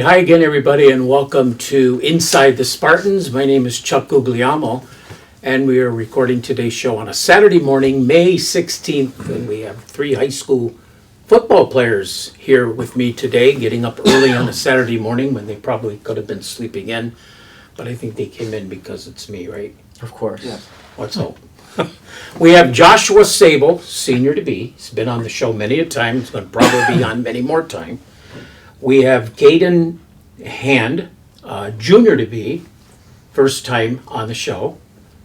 Hi again, everybody, and welcome to Inside the Spartans. My name is Chuck Guglielmo, and we are recording today's show on a Saturday morning, May 16th, and we have 3 high school football players here with me today, getting up early on a Saturday morning when they probably could have been sleeping in, but I think they came in because it's me, right? Of course. Yeah. Let's hope. We have Joshua Sable, senior to be. He's been on the show many a time. He's going to probably be on many more time. We have Kaydin Hand, junior to be, first time on the show.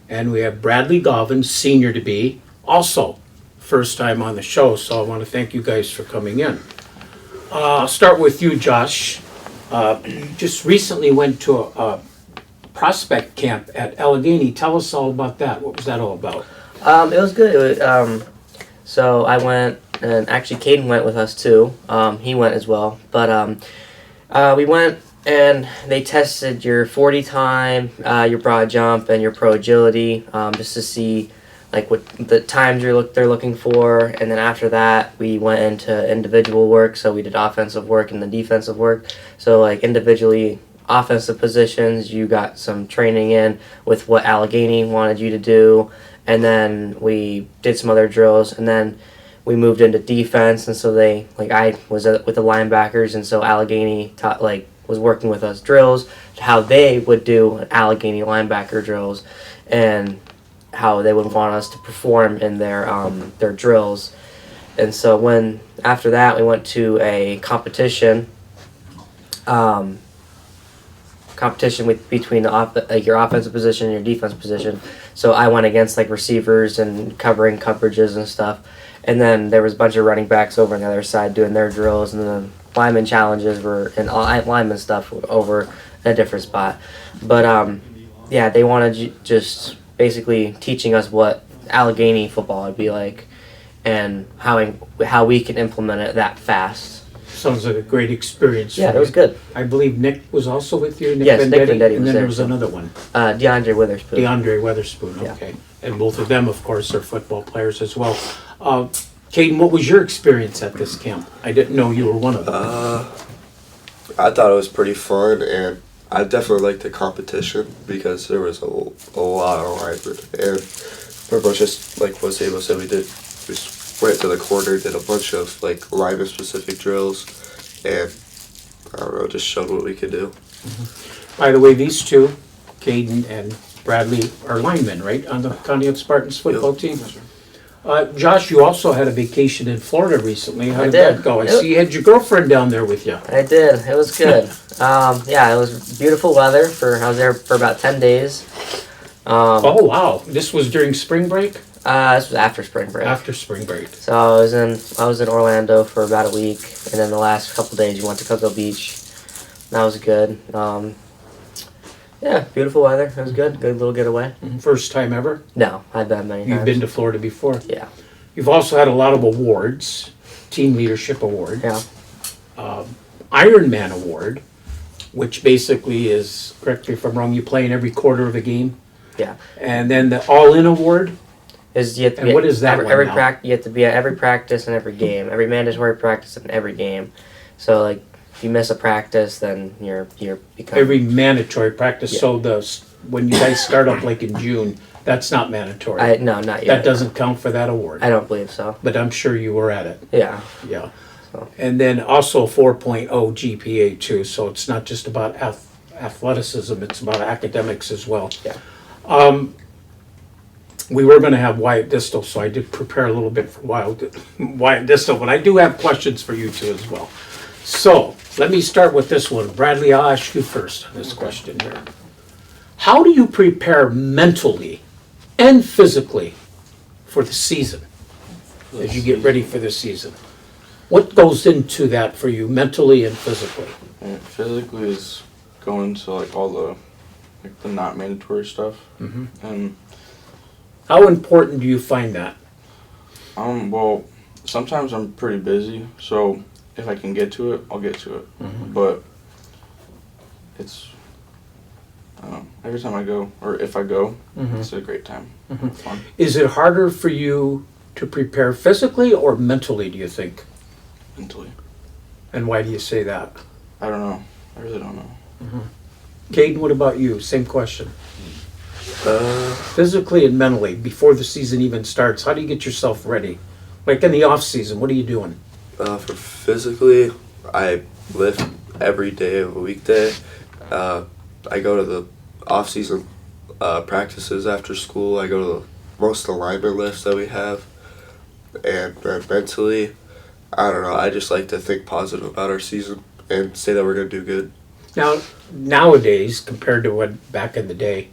And we have Bradley Gauvin, senior to be, also first time on the show. So I want to thank you guys for coming in. I'll start with you, Josh. You just recently went to a prospect camp at Allegheny. Tell us all about that. What was that all about? It was good. So I went, and actually Kaydin went with us too. He went as well. But we went and they tested your 40 time, your broad jump, and your pro agility, just to see like what the times they're looking for. And then after that, we went into individual work. So we did offensive work and then defensive work. So like individually, offensive positions, you got some training in with what Allegheny wanted you to do, and then we did some other drills, and then we moved into defense. And so I was with the linebackers, and so Allegheny was working with us drills, how they would do Allegheny linebacker drills, and how they would want us to perform in their drills. And so after that we went to a competition. Between your offensive position and your defensive position. So I went against like receivers and covering coverages and stuff. And then there was a bunch of running backs over on the other side doing their drills, and the lineman challenges and lineman stuff over in a different spot. But they wanted just basically teaching us what Allegheny football would be like and how we can implement it that fast. Sounds like a great experience. Yeah, it was good. I believe Nick was also with you. Yes, Nick Vendetti and was then there, there was another one. DeAndre Witherspoon. DeAndre Witherspoon, okay. Yeah. And both of them, of course, are football players as well. Kaydin, what was your experience at this camp? I didn't know you were one of them. I thought it was pretty fun, and I definitely liked the competition because there was a lot of linemen. And pretty much just like what Sabo said, we just went to the corner, did a bunch of like lineman specific drills, and I don't know, just showed what we could do. Mm-hmm. By the way, these two, Kaydin and Bradley, are linemen, right, on the Conneaut Spartans football team? Yes, sir. Josh, you also had a vacation in Florida recently. How did that go? I see you had your girlfriend down there with you. I did. It was good. It was beautiful weather. I was there for about 10 days. Oh, wow. This was during spring break? This was after spring break. After spring break. So I was in Orlando for about a week, and then the last couple days we went to Cocoa Beach. That was good. Beautiful weather. It was good. Good little getaway. First time ever? No, I've been many times. You've been to Florida before? Yeah. You've also had a lot of awards. Team Leadership Award. Yeah. Ironman Award, which basically is, correct me if I'm wrong, you play in every quarter of a game. Yeah. And then the All-In Award. What is that every you have to be at every practice and every game, every mandatory practice and every game. So like if you miss a practice, then you're every mandatory practice. Yeah. So when you guys start up like in June, that's not mandatory. No, not yet. That doesn't count for that award. I don't believe so. But I'm sure you were at it. Yeah. Yeah. So. And then also 4.0 GPA too. So it's not just about athleticism; it's about academics as well. Yeah. We were going to have Wyatt Distel, so I did prepare a little bit for Wyatt Distel, but I do have questions for you two as well. So let me start with this one. Bradley, I'll ask you first on this question here. How do you prepare mentally and physically for the season as you get ready for the season? What goes into that for you mentally and physically? Physically is going to like all the not mandatory stuff. Mm-hmm. And how important do you find that? Well, sometimes I'm pretty busy, so if I can get to it, I'll get to it. Mm-hmm. But it's, I don't know, every time I go, or if I go, Mm-hmm. it's a great time. Mm-hmm. Fun. Is it harder for you to prepare physically or mentally, do you think? Mentally. And why do you say that? I don't know. I really don't know. Kaydin, what about you? Same question. Uh, Physically and mentally, before the season even starts, how do you get yourself ready? Like in the off season, what are you doing? for physically, I lift every day of a weekday. I go to the off-season practices after school. I go to most of the lineman lifts that we have. And then mentally, I don't know, I just like to think positive about our season and say that we're going to do good. Now, nowadays, compared to what back in the day,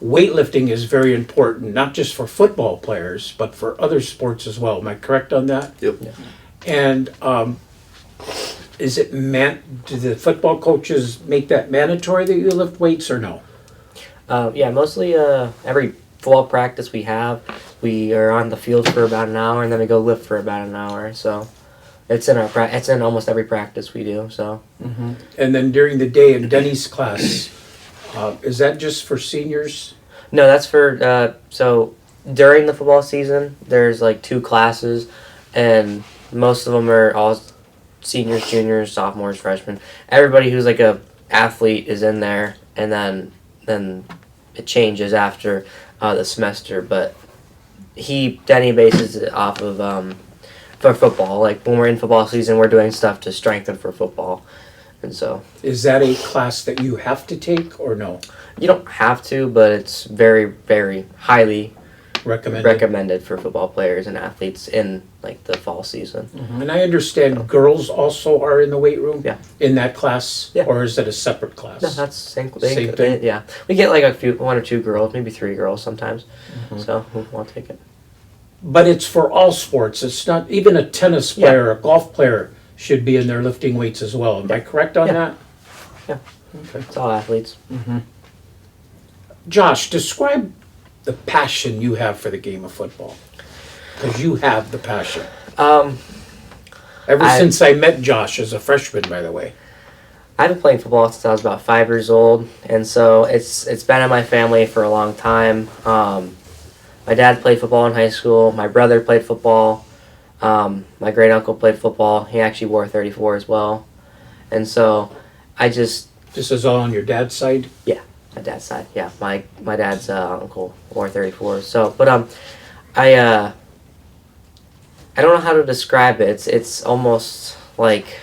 weightlifting is very important, not just for football players, but for other sports as well. Am I correct on that? Yep. And is it do the football coaches make that mandatory that you lift weights or no? Yeah, mostly every football practice we are on the field for about an hour, and then we go lift for about an hour. So it's in it's in almost every practice we do. So. And then during the day in Denny's class, is that just for seniors? No, that's for so during the football season, there's like 2 classes, and most of them are all seniors, juniors, sophomores, freshmen. Everybody who's like a athlete is in there, and then it changes after the semester. But Denny bases it off of for football. Like when we're in football season, we're doing stuff to strengthen for football, and so. Is that a class that you have to take or no? You don't have to, but it's very, very highly recommended for football players and athletes in like the fall season. And I understand girls also are in the weight room. Yeah. In that class, Yeah. or is it a separate class? No, that's same Same thing? Yeah, we get like 1 or 2 girls, maybe 3 girls sometimes. So who want to take it? But it's for all sports. It's not even a tennis player, a golf player should be in there lifting weights as well. Am I correct on Yeah. that? Yeah. Okay. It's all athletes. Josh, describe the passion you have for the game of football. Because you have the passion. Ever since I met Josh as a freshman, by the way. I've been playing football since I was about 5 years old, and so it's been in my family for a long time. My dad played football in high school. My brother played football. My great uncle played football. He actually wore 34 as well, and so I just. This is all on your dad's side? Yeah, my dad's side. Yeah, my dad's uncle wore 34. So, but I don't know how to describe it. It's almost like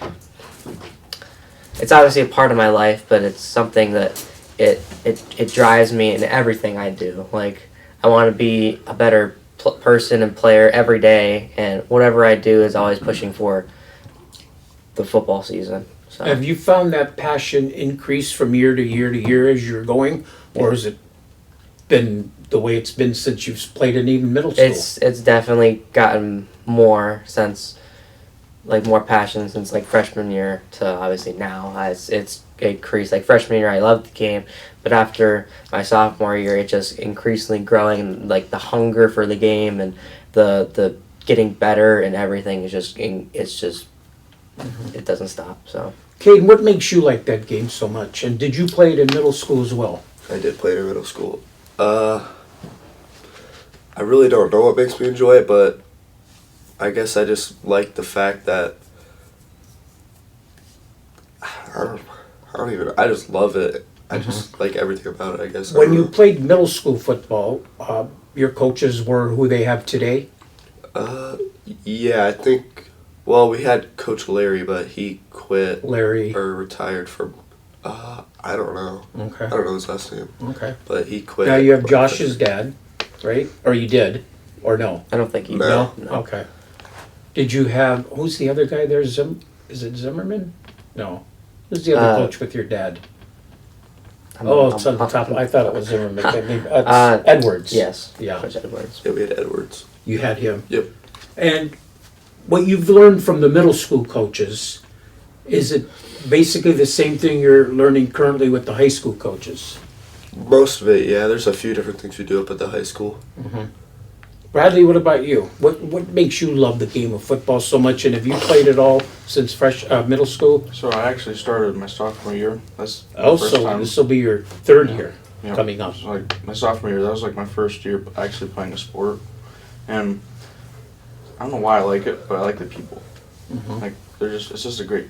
it's obviously a part of my life, but it's something that it drives me in everything I do. Like I want to be a better person and player every day, and whatever I do is always pushing for the football season. So. Have you found that passion increase from year to year to year as you're going? Or has it been the way it's been since you've played in even middle school? It's definitely gotten more since, like more passion since like freshman year to obviously now. It's increased. Like freshman year I loved the game, but after my sophomore year it just increasingly growing, and like the hunger for the game and the getting better and everything is just it doesn't stop. So. Kaydin, what makes you like that game so much? And did you play it in middle school as well? I did play it in middle school. I really don't know what makes me enjoy it, but I guess I just like the fact that I just love it. I just like everything about it, I guess. When you played middle school football, your coaches were who they have today? Yeah, I think, well, we had Coach Larry, but he quit. Larry. Or retired from, I don't know. Okay. I don't know his last name. Okay. But he quit. Now you have Josh's dad, right? Or you did? Or no? I don't think he. No. Okay. Did you have, who's the other guy there? Is it Zimmerman? No. Who's the other coach with your dad? It's on the top. I thought it was Zimmerman. Maybe, Edwards. Yes. Yeah. Coach Edwards. Yeah, we had Edwards. You had him. Yep. And what you've learned from the middle school coaches, is it basically the same thing you're learning currently with the high school coaches? Most of it, yeah. There's a few different things we do up at the high school. Bradley, what about you? What makes you love the game of football so much? And have you played it all since middle school? So I actually started my sophomore year. That's the Oh, first so time. this will be your third year Yeah. coming up. So like my sophomore year, that was like my first year actually playing a sport, and I don't know why I like it, but I like the people. Like it's just a great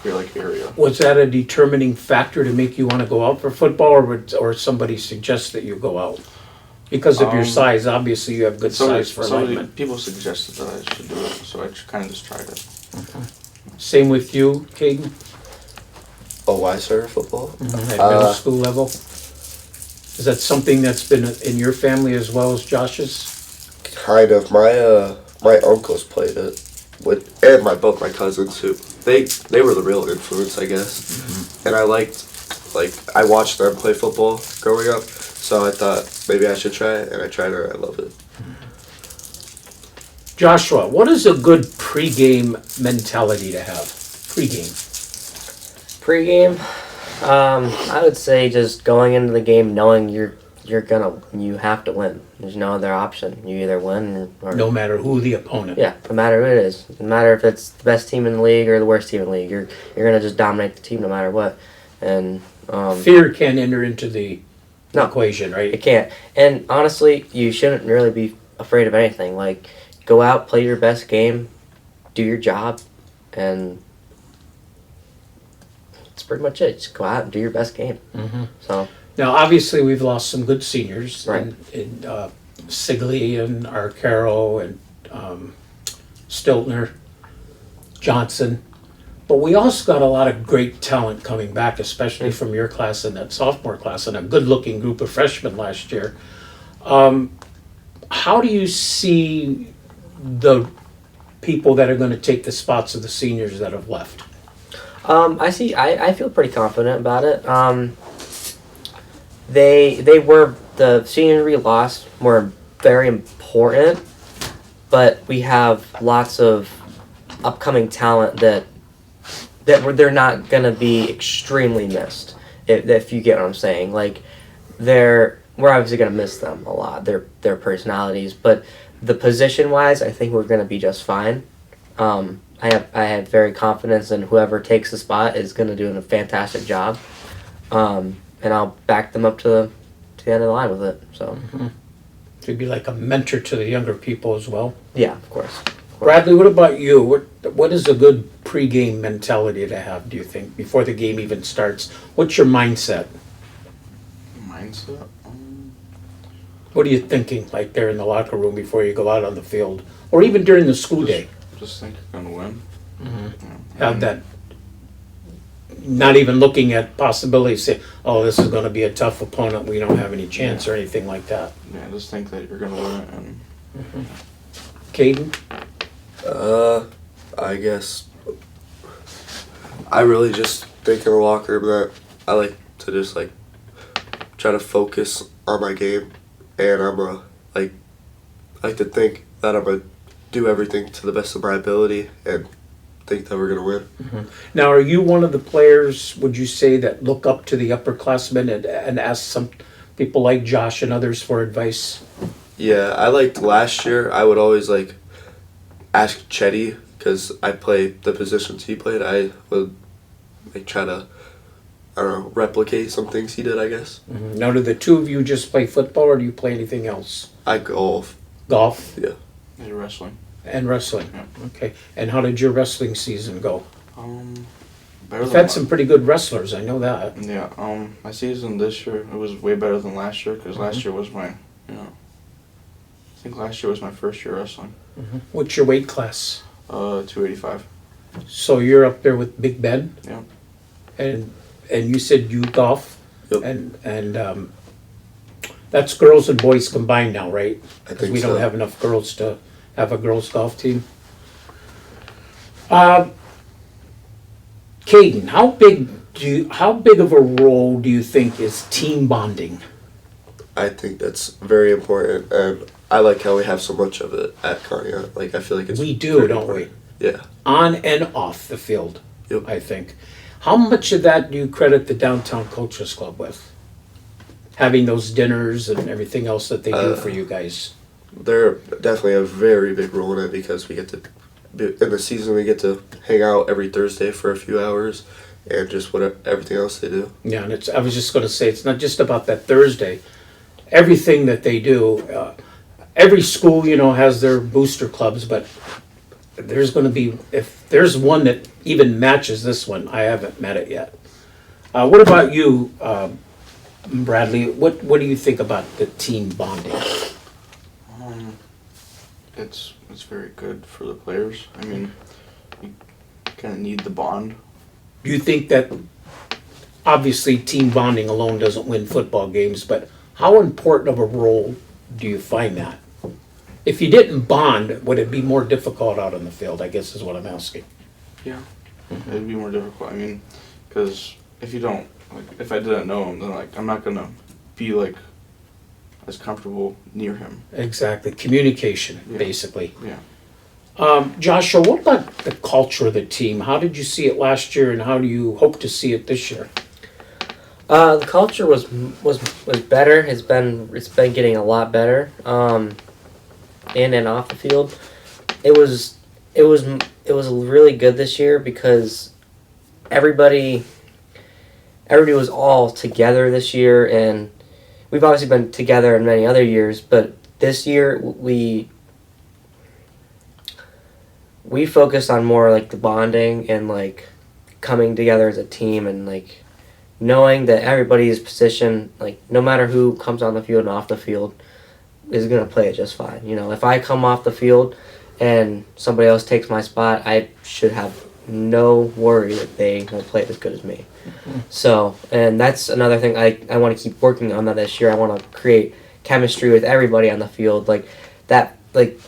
area. Was that a determining factor to make you want to go out for football, or somebody suggests that you go out? Because of your size, obviously you have good size for linemen. People suggested that I should do it, so I kind of just tried it. Same with you, Kaydin? Oh, why started football? At middle school level? Is that something that's been in your family as well as Josh's? Kind of. My uncles played it and both my cousins who they were the real influence, I guess. And I I watched them play football growing up, so I thought maybe I should try it, and I tried it and I love it. Joshua, what is a good pregame mentality to have? Pre-game, I would say just going into the game knowing you have to win. There's no other option. You either win or No matter who the opponent. yeah, no matter who it is. No matter if it's the best team in the league or the worst team in the league. You're gonna just dominate the team no matter what. And Fear can't enter into the No. equation, right? it can't. And honestly, you shouldn't really be afraid of anything. Like, go out, play your best game, do your job, and that's pretty much it. Just go out and do your best game. So Now, obviously, we've lost some good seniors Right. in Sigley and Arcaro and Stiltner, Johnson. But we also got a lot of great talent coming back, especially from your class and that sophomore class, and a good-looking group of freshmen last year. How do you see the people that are going to take the spots of the seniors that have left? I feel pretty confident about it. The senior we lost were very important, but we have lots of upcoming talent that they're not gonna be extremely missed. If you get what I'm saying, like we're obviously gonna miss them a lot, their personalities, but the position wise, I think we're gonna be just fine. I have very confidence in whoever takes the spot is gonna do a fantastic job, and I'll back them up to the end of the line with it. So To be like a mentor to the younger people as well. yeah, of course. Bradley, what about you? What is a good pregame mentality to have, do you think, before the game even starts? What's your mindset? Mindset? What are you thinking, like there in the locker room before you go out on the field? Or even during the school day? Just think you're gonna win. Have that, not even looking at possibilities, say, oh, this is going to be a tough opponent, we don't have any chance or anything like that. Yeah, just think that you're gonna win it, and Kaydin? I guess I really just think in the locker room that I like to just try to focus on my game, and I like to think that I'm gonna do everything to the best of my ability and think that we're gonna win. Now, are you one of the players, would you say, that look up to the upperclassmen and ask some people like Josh and others for advice? Yeah, I liked last year. I would always ask Chetty because I played the positions he played. I would try to, I don't know, replicate some things he did, I guess. Now, do the two of you just play football, or do you play anything else? I golf. Golf Yeah. you're wrestling. and wrestling? Yeah. Okay. And how did your wrestling season go? Better You've than had some pretty good wrestlers, I know that. Yeah, my season this year, it was way better than last year, because last year was I think last year was my first year wrestling. What's your weight class? 285. So you're up there with Big Ben? Yeah. And you said you golf? Yep. And that's girls and boys combined now, right? I Because think we so. don't have enough girls to have a girls golf team. Kaydin, how big of a role do you think is team bonding? I think that's very important, and I like how we have so much of it at Conneaut. I feel like it's We do, very don't important. we? Yeah. On and off the field, Yep. I think. How much of that do you credit the Downtown Coaches Club with? Having those dinners and everything else that they do for you guys. They're definitely a very big role in it because we get to, in the season, we get to hang out every Thursday for a few hours and just everything else they do. Yeah, and I was just going to say, it's not just about that Thursday. Everything that they do, every school, has their booster clubs, but there's going to be, if there's one that even matches this one, I haven't met it yet. What about you, Bradley? What do you think about the team bonding? It's very good for the players. I mean, you kind of need the bond. Do you think that, obviously team bonding alone doesn't win football games, but how important of a role do you find that? If you didn't bond, would it be more difficult out on the field, I guess is what I'm asking. Yeah, it'd be more difficult. I mean, because if you don't, like, if I didn't know him, then like I'm not gonna be like as comfortable near him. Exactly, communication, Yeah. basically. Yeah. Joshua, what about the culture of the team? How did you see it last year, and how do you hope to see it this year? The culture was better. It's been getting a lot better. In and off the field, it was really good this year because everybody was all together this year, and we've obviously been together in many other years, but this year we focused on more like the bonding and like coming together as a team and like knowing that everybody's position, like no matter who comes on the field and off the field, is going to play it just fine. You know, if I come off the field and somebody else takes my spot, I should have no worry that they won't play it as good as me. Mm-hmm. So, and that's another thing I want to keep working on that this year. I want to create chemistry with everybody on the field. Like that, like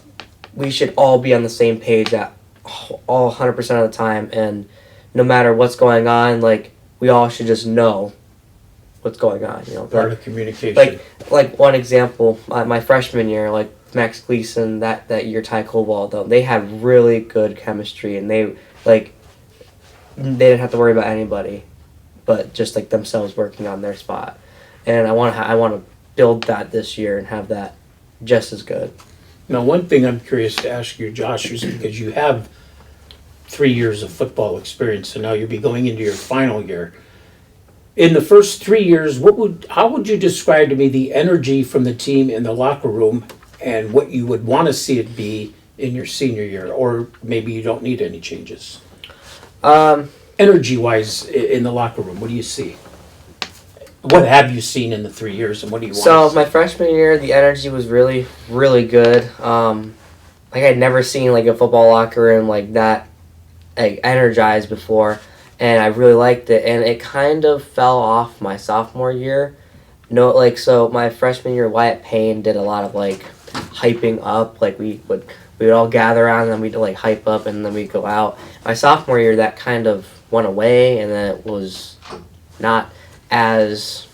we should all be on the same page at all 100% of the time. And no matter what's going on, like we all should just know what's going on, you know. Part of communication. Like one example, my freshman year, like Max Gleason, that year, Ty Cobalt, they had really good chemistry, and they didn't have to worry about anybody, but just like themselves working on their spot. And I want to build that this year and have that just as good. Now, one thing I'm curious to ask you, Josh, is because you have 3 years of football experience, and now you'll be going into your final year. In the first 3 years, how would you describe to me the energy from the team in the locker room and what you would want to see it be in your senior year? Or maybe you don't need any changes. Energy-wise in the locker room, what do you see? What have you seen in the 3 years, and what do you want to see? My freshman year, the energy was really, really good. Like I'd never seen like a football locker room like that, like energized before. And I really liked it, and it kind of fell off my sophomore year. So my freshman year, Wyatt Payne did a lot of like hyping up. Like we would all gather around, and then we'd like hype up, and then we'd go out. My sophomore year, that kind of went away, and then it was not as,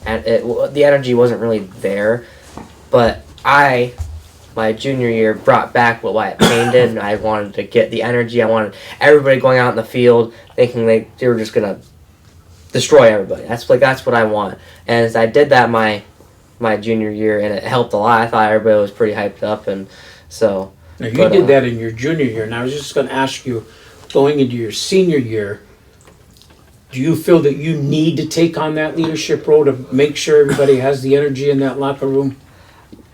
the energy wasn't really there. But my junior year brought back what Wyatt Payne did, and I wanted to get the energy. I wanted everybody going out in the field thinking they were just gonna destroy everybody. That's what I want. And as I did that my junior year, and it helped a lot. I thought everybody was pretty hyped up, and so. Now you did that in your junior year, and I was just going to ask you, going into your senior year, do you feel that you need to take on that leadership role to make sure everybody has the energy in that locker room?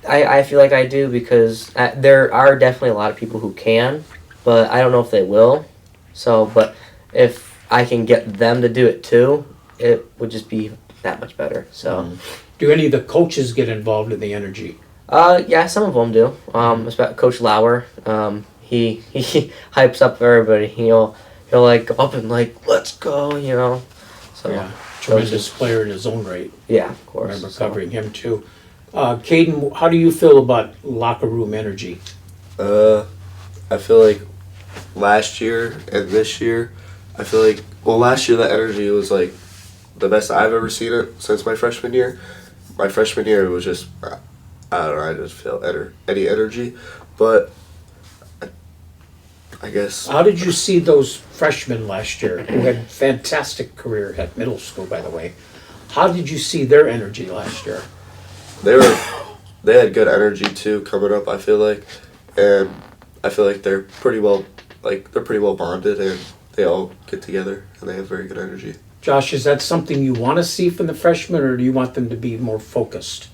I feel like I do, because there are definitely a lot of people who can, but I don't know if they will. So, but if I can get them to do it too, it would just be that much better. So, do any of the coaches get involved in the energy? Yeah, some of them do. Especially Coach Lauer, he hypes up everybody. He'll like go up and like, let's go, you know. So yeah, tremendous player in his own right. Yeah, of course. I remember covering him too. Kaydin, how do you feel about locker room energy? I feel like last year and this year, I feel like, well, last year the energy was like the best I've ever seen it since my freshman year. My freshman year was just, I don't know, I just felt any energy, but I guess. How did you see those freshmen last year who had fantastic career at middle school, by the way? How did you see their energy last year? They had good energy too coming up, I feel like, and I feel like they're pretty well bonded, and they all get together and they have very good energy. Josh, is that something you want to see from the freshmen, or do you want them to be more focused?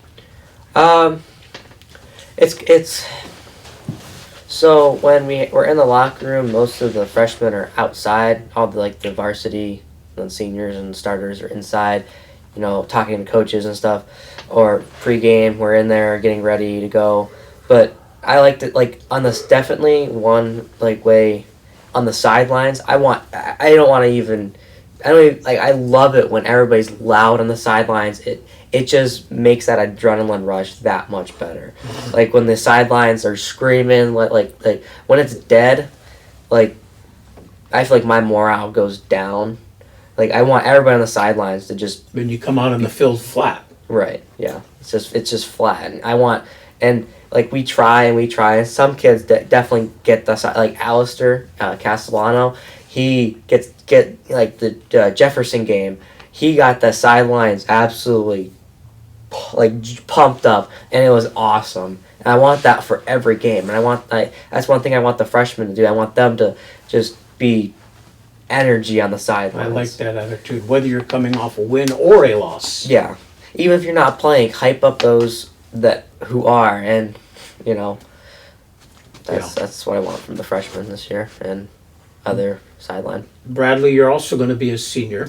It's So when we're in the locker room, most of the freshmen are outside. All the varsity and seniors and starters are inside, talking to coaches and stuff. Or pregame, we're in there getting ready to go. But I like to on this definitely one way on the sidelines. I love it when everybody's loud on the sidelines. It just makes that adrenaline rush that much better. Like when the sidelines are screaming, like when it's dead, I feel like my morale goes down. Like I want everybody on the sidelines to just. When you come out on the field flat. Right. Yeah. It's just flat, and we try and some kids definitely get the side, like Alistair Castellano. He get the Jefferson game. He got the sidelines absolutely pumped up, and it was awesome. And I want that for every game. And that's one thing I want the freshmen to do. I want them to just be energy on the sidelines. I like that attitude, whether you're coming off a win or a loss. Yeah, even if you're not playing, hype up those who are, and that's what I want from the freshmen this year and other sideline. Bradley, you're also going to be a senior.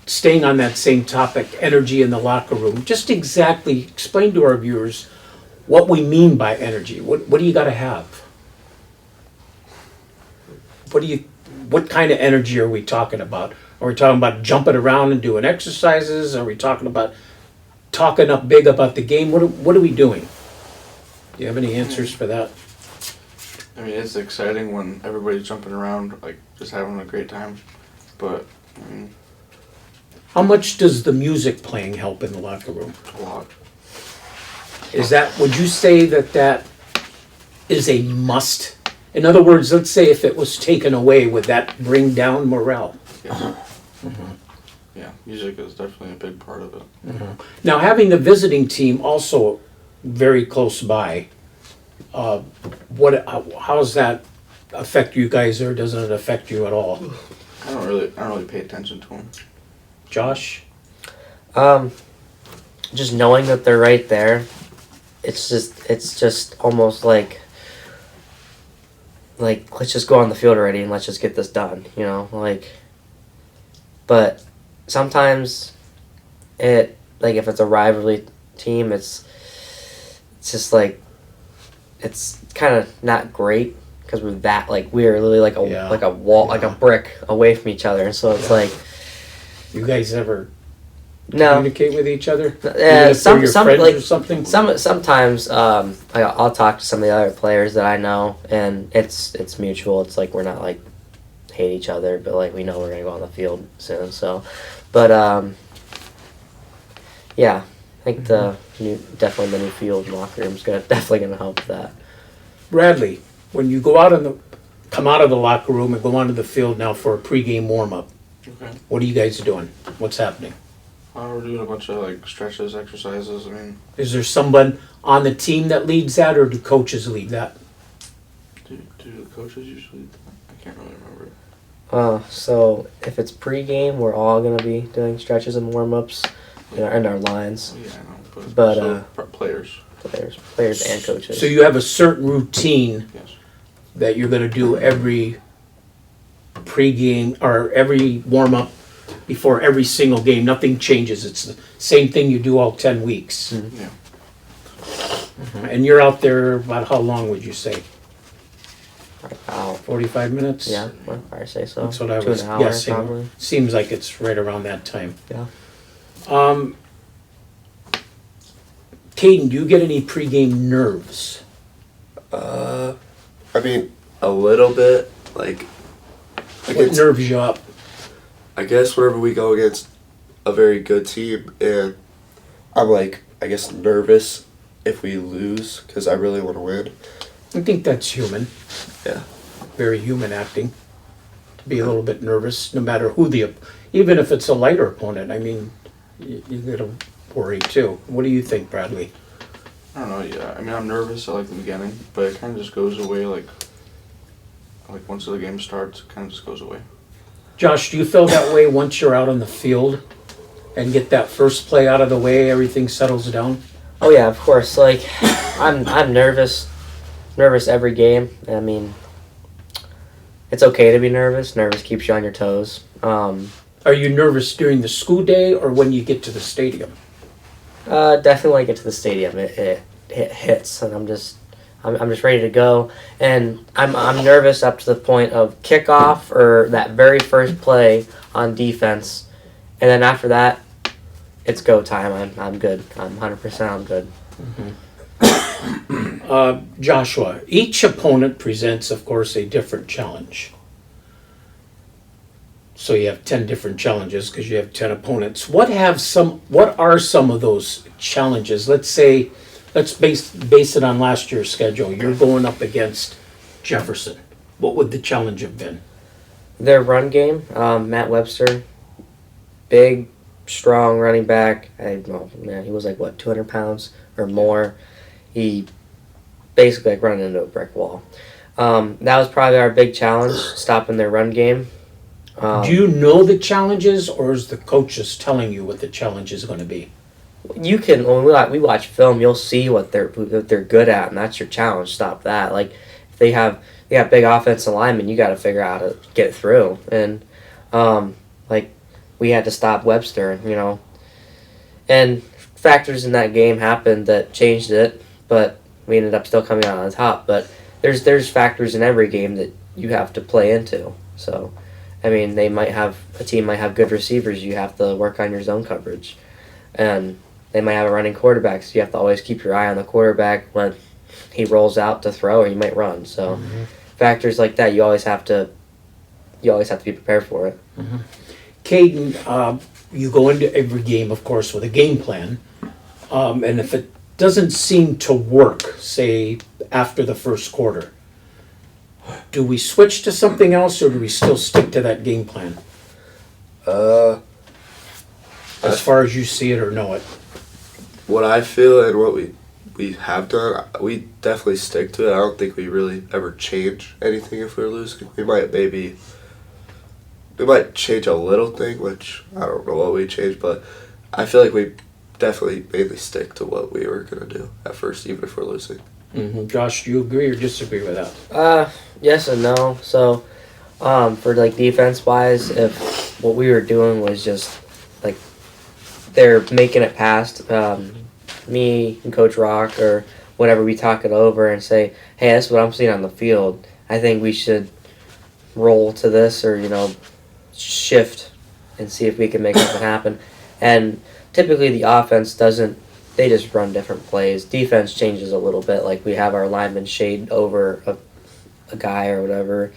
Staying on that same topic, energy in the locker room, just exactly explain to our viewers what we mean by energy. What do you got to have? What kind of energy are we talking about? Are we talking about jumping around and doing exercises? Are we talking about talking up big about the game? What are we doing? Do you have any answers for that? I mean, it's exciting when everybody's jumping around, just having a great time. But, I mean... How much does the music playing help in the locker room? A lot. Would you say that is a must? In other words, let's say if it was taken away, would that bring down morale? Yeah. Mm-hmm. Yeah, music is definitely a big part of it. Mm-hmm. Now, having the visiting team also very close by, how does that affect you guys, or doesn't it affect you at all? I don't really pay attention to them. Josh? Just knowing that they're right there, it's just almost like let's just go on the field already and let's just get this done, but sometimes if it's a rivalry team, it's just it's kind of not great because we're literally like a wall, like a brick away from each other, and so it's You guys ever no communicate with each other? some or something? Sometimes I'll talk to some of the other players that I know, and it's mutual. It's we're not hate each other, but we know we're gonna go on the field soon. So, but yeah, I think definitely the new field and locker room is definitely gonna help with that. Bradley, when you come out of the locker room and go onto the field now for a pregame warm up, Okay. what are you guys doing? What's happening? We're doing a bunch of stretches, exercises. I mean, Is there someone on the team that leads that, or do coaches lead that? do the coaches usually? I can't really remember. So if it's pregame, we're all gonna be doing stretches and warm ups in our lines. Yeah, I know. But players. Players and coaches. So you have a certain routine Yes. that you're going to do every pregame or every warm up before every single game. Nothing changes. It's the same thing you do all 10 weeks. Mm-hmm. Yeah. And you're out there about how long would you say? About 45 minutes? yeah, I say so. That's what I 2 was an hour, guessing. probably. Seems like it's right around that time. Yeah. Kaydin, do you get any pregame nerves? I mean, a little bit. What nerves you up? I guess whenever we go against a very good team, and I'm I guess nervous if we lose because I really want to win. I think that's human. Yeah. Very human acting. To be a little bit nervous, no matter who even if it's a lighter opponent. I mean, you gotta worry too. What do you think, Bradley? I don't know. Yeah, I mean, I'm nervous at the beginning, but it kind of just goes away. Once the game starts, it kind of just goes away. Josh, do you feel that way once you're out on the field and get that first play out of the way, everything settles down? Oh yeah, of course. Like, I'm nervous every game. I mean, it's okay to be nervous. Nervous keeps you on your toes. Are you nervous during the school day or when you get to the stadium? Definitely when I get to the stadium, it hits, and I'm just ready to go. And I'm nervous up to the point of kickoff or that very first play on defense, and then after that, it's go time. I'm good. I'm 100%. I'm good. Joshua, each opponent presents, of course, a different challenge. So you have 10 different challenges because you have 10 opponents. What are some of those challenges? Let's base it on last year's schedule. You're going up against Jefferson. What would the challenge have been? Their run game, Matt Webster, big, strong running back. He was like, what, 200 pounds or more. He basically like running into a brick wall. That was probably our big challenge, stopping their run game. Do you know the challenges, or is the coach just telling you what the challenge is going to be? You can, when we watch film, you'll see what they're good at, and that's your challenge. Stop that. Like, if they got big offensive linemen, you got to figure out how to get it through. And like, we had to stop Webster, and factors in that game happened that changed it, but we ended up still coming out on top. But there's factors in every game that you have to play into. So, I mean, a team might have good receivers. You have to work on your zone coverage, and they might have a running quarterback, so you have to always keep your eye on the quarterback when he rolls out to throw, or he might run. So, factors like that, you always have to be prepared for it. Kaydin, you go into every game, of course, with a game plan, and if it doesn't seem to work, say after the first quarter, do we switch to something else, or do we still stick to that game plan? As far as you see it or know it. What I feel and what we have done, we definitely stick to it. I don't think we really ever change anything if we're losing. We might change a little thing, which I don't know what we change, but I feel like we definitely mainly stick to what we were going to do at first, even if we're losing. Josh, do you agree or disagree with that? Yes and no. So, for like defense wise, if what we were doing was just like they're making it past me and Coach Rock or whatever, we talk it over and say, hey, that's what I'm seeing on the field. I think we should roll to this or shift and see if we can make something happen. And typically the offense doesn't. They just run different plays. Defense changes a little bit. Like, we have our linemen shade over a guy or whatever.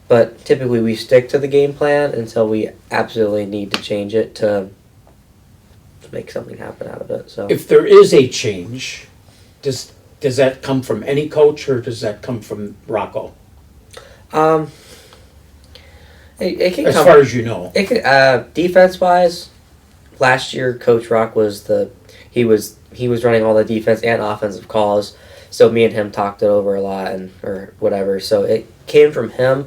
But typically we stick to the game plan until we absolutely need to change it to make something happen out of it. So If there is a change, does that come from any coach, or does that come from Rocco? it can As come, far as you know. it can, defense wise, last year Coach Rock was he was running all the defense and offensive calls, so me and him talked it over a lot or whatever. So it came from him,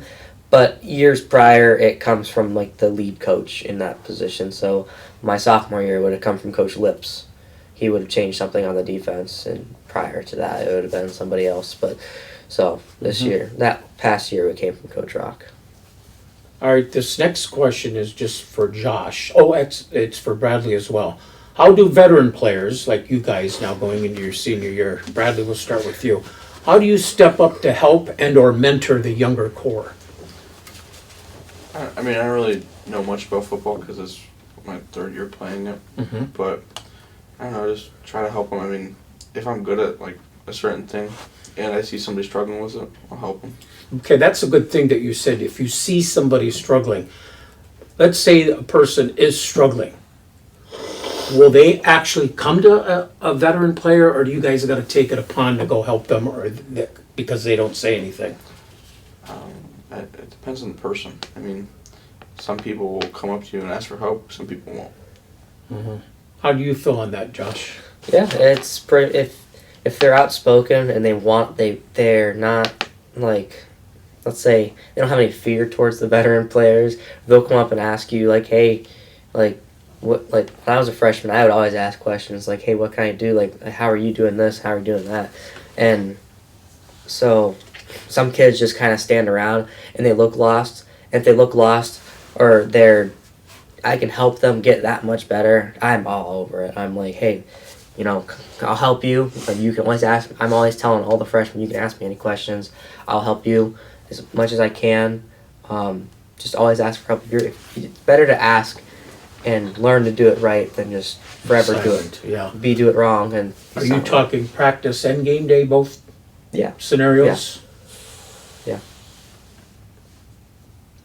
but years prior it comes from like the lead coach in that position. So my sophomore year would have come from Coach Lips. He would have changed something on the defense, and prior to that it would have been somebody else. But so this year, that past year, it came from Coach Rock. All right, this next question is just for Josh. Oh, it's for Bradley as well. How do veteran players, like you guys now going into your senior year, Bradley, we'll start with you. How do you step up to help and or mentor the younger core? I mean, I don't really know much about football because it's my third year playing it. But I don't know, just try to help them. I mean, if I'm good at like a certain thing and I see somebody struggling with it, I'll help them. Okay, that's a good thing that you said. If you see somebody struggling, let's say a person is struggling, will they actually come to a veteran player, or do you guys got to take it upon to go help them, or because they don't say anything? It depends on the person. I mean, some people will come up to you and ask for help. Some people won't. How do you feel on that, Josh? Yeah, it's if they're outspoken and they're not like, let's say they don't have any fear towards the veteran players, they'll come up and ask you like, hey, like, what, like, when I was a freshman, I would always ask questions like, hey, what can I do? Like, how are you doing this? How are you doing that? And so some kids just kind of stand around and they look lost. If they look lost or I can help them get that much better, I'm all over it. I'm like, hey, you know, I'll help you. But you can always ask. I'm always telling all the freshmen, you can ask me any questions. I'll help you as much as I can. Just always ask for help. It's better to ask and learn to do it right than just forever Silent, do it. yeah. Do it wrong. And Are you talking practice and game day, both Yeah. scenarios? Yeah.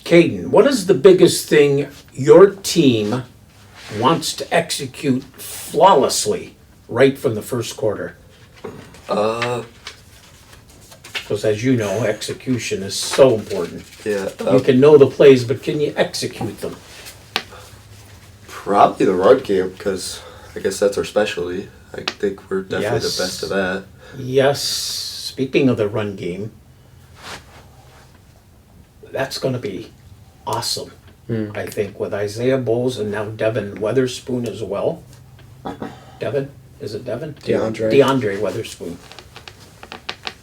Kaydin, what is the biggest thing your team wants to execute flawlessly right from the first quarter? Because as you know, execution is so important. Yeah. You can know the plays, but can you execute them? Probably the run game, because I guess that's our specialty. I think we're definitely Yes. the best of that. Yes, speaking of the run game, that's going to be awesome, I think, with Isaiah Bowles and now Devin Weatherspoon as well. Devin? Is it Devin? DeAndre Weatherspoon.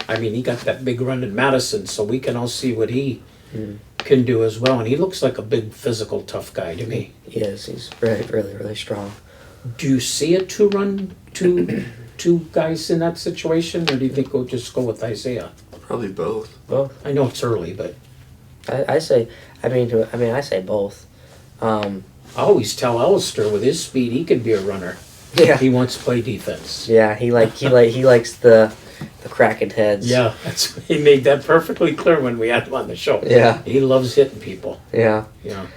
I mean, he got that big run in Madison, so we can all see what he can do as well. And he looks like a big, physical, tough guy to me. He is. He's really, really, really strong. Do you see a two guys in that situation, or do you think we'll just go with Isaiah? Probably both. Both. I know it's early, but I say both. I always tell Alistair with his speed, he could be a runner. Yeah. He wants to play defense. Yeah, he likes the cracking heads. Yeah, he made that perfectly clear when we had him on the show. Yeah. He loves hitting people. Yeah. Yeah.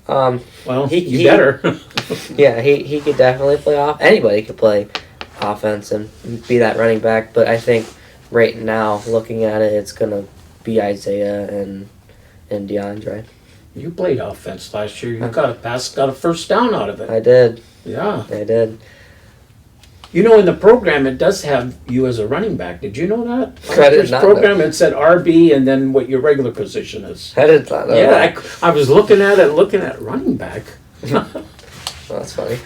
Well, you better. Yeah, he could definitely play off. Anybody could play offense and be that running back, but I think right now, looking at it, it's gonna be Isaiah and DeAndre. You played offense last year. You got a first down out of it. I did. Yeah. I did. You know, in the program, it does have you as a running back. Did you know that? I did not know. Program, it said RB and then what your regular position is. I did not know that. I was looking at running back. Well, that's funny.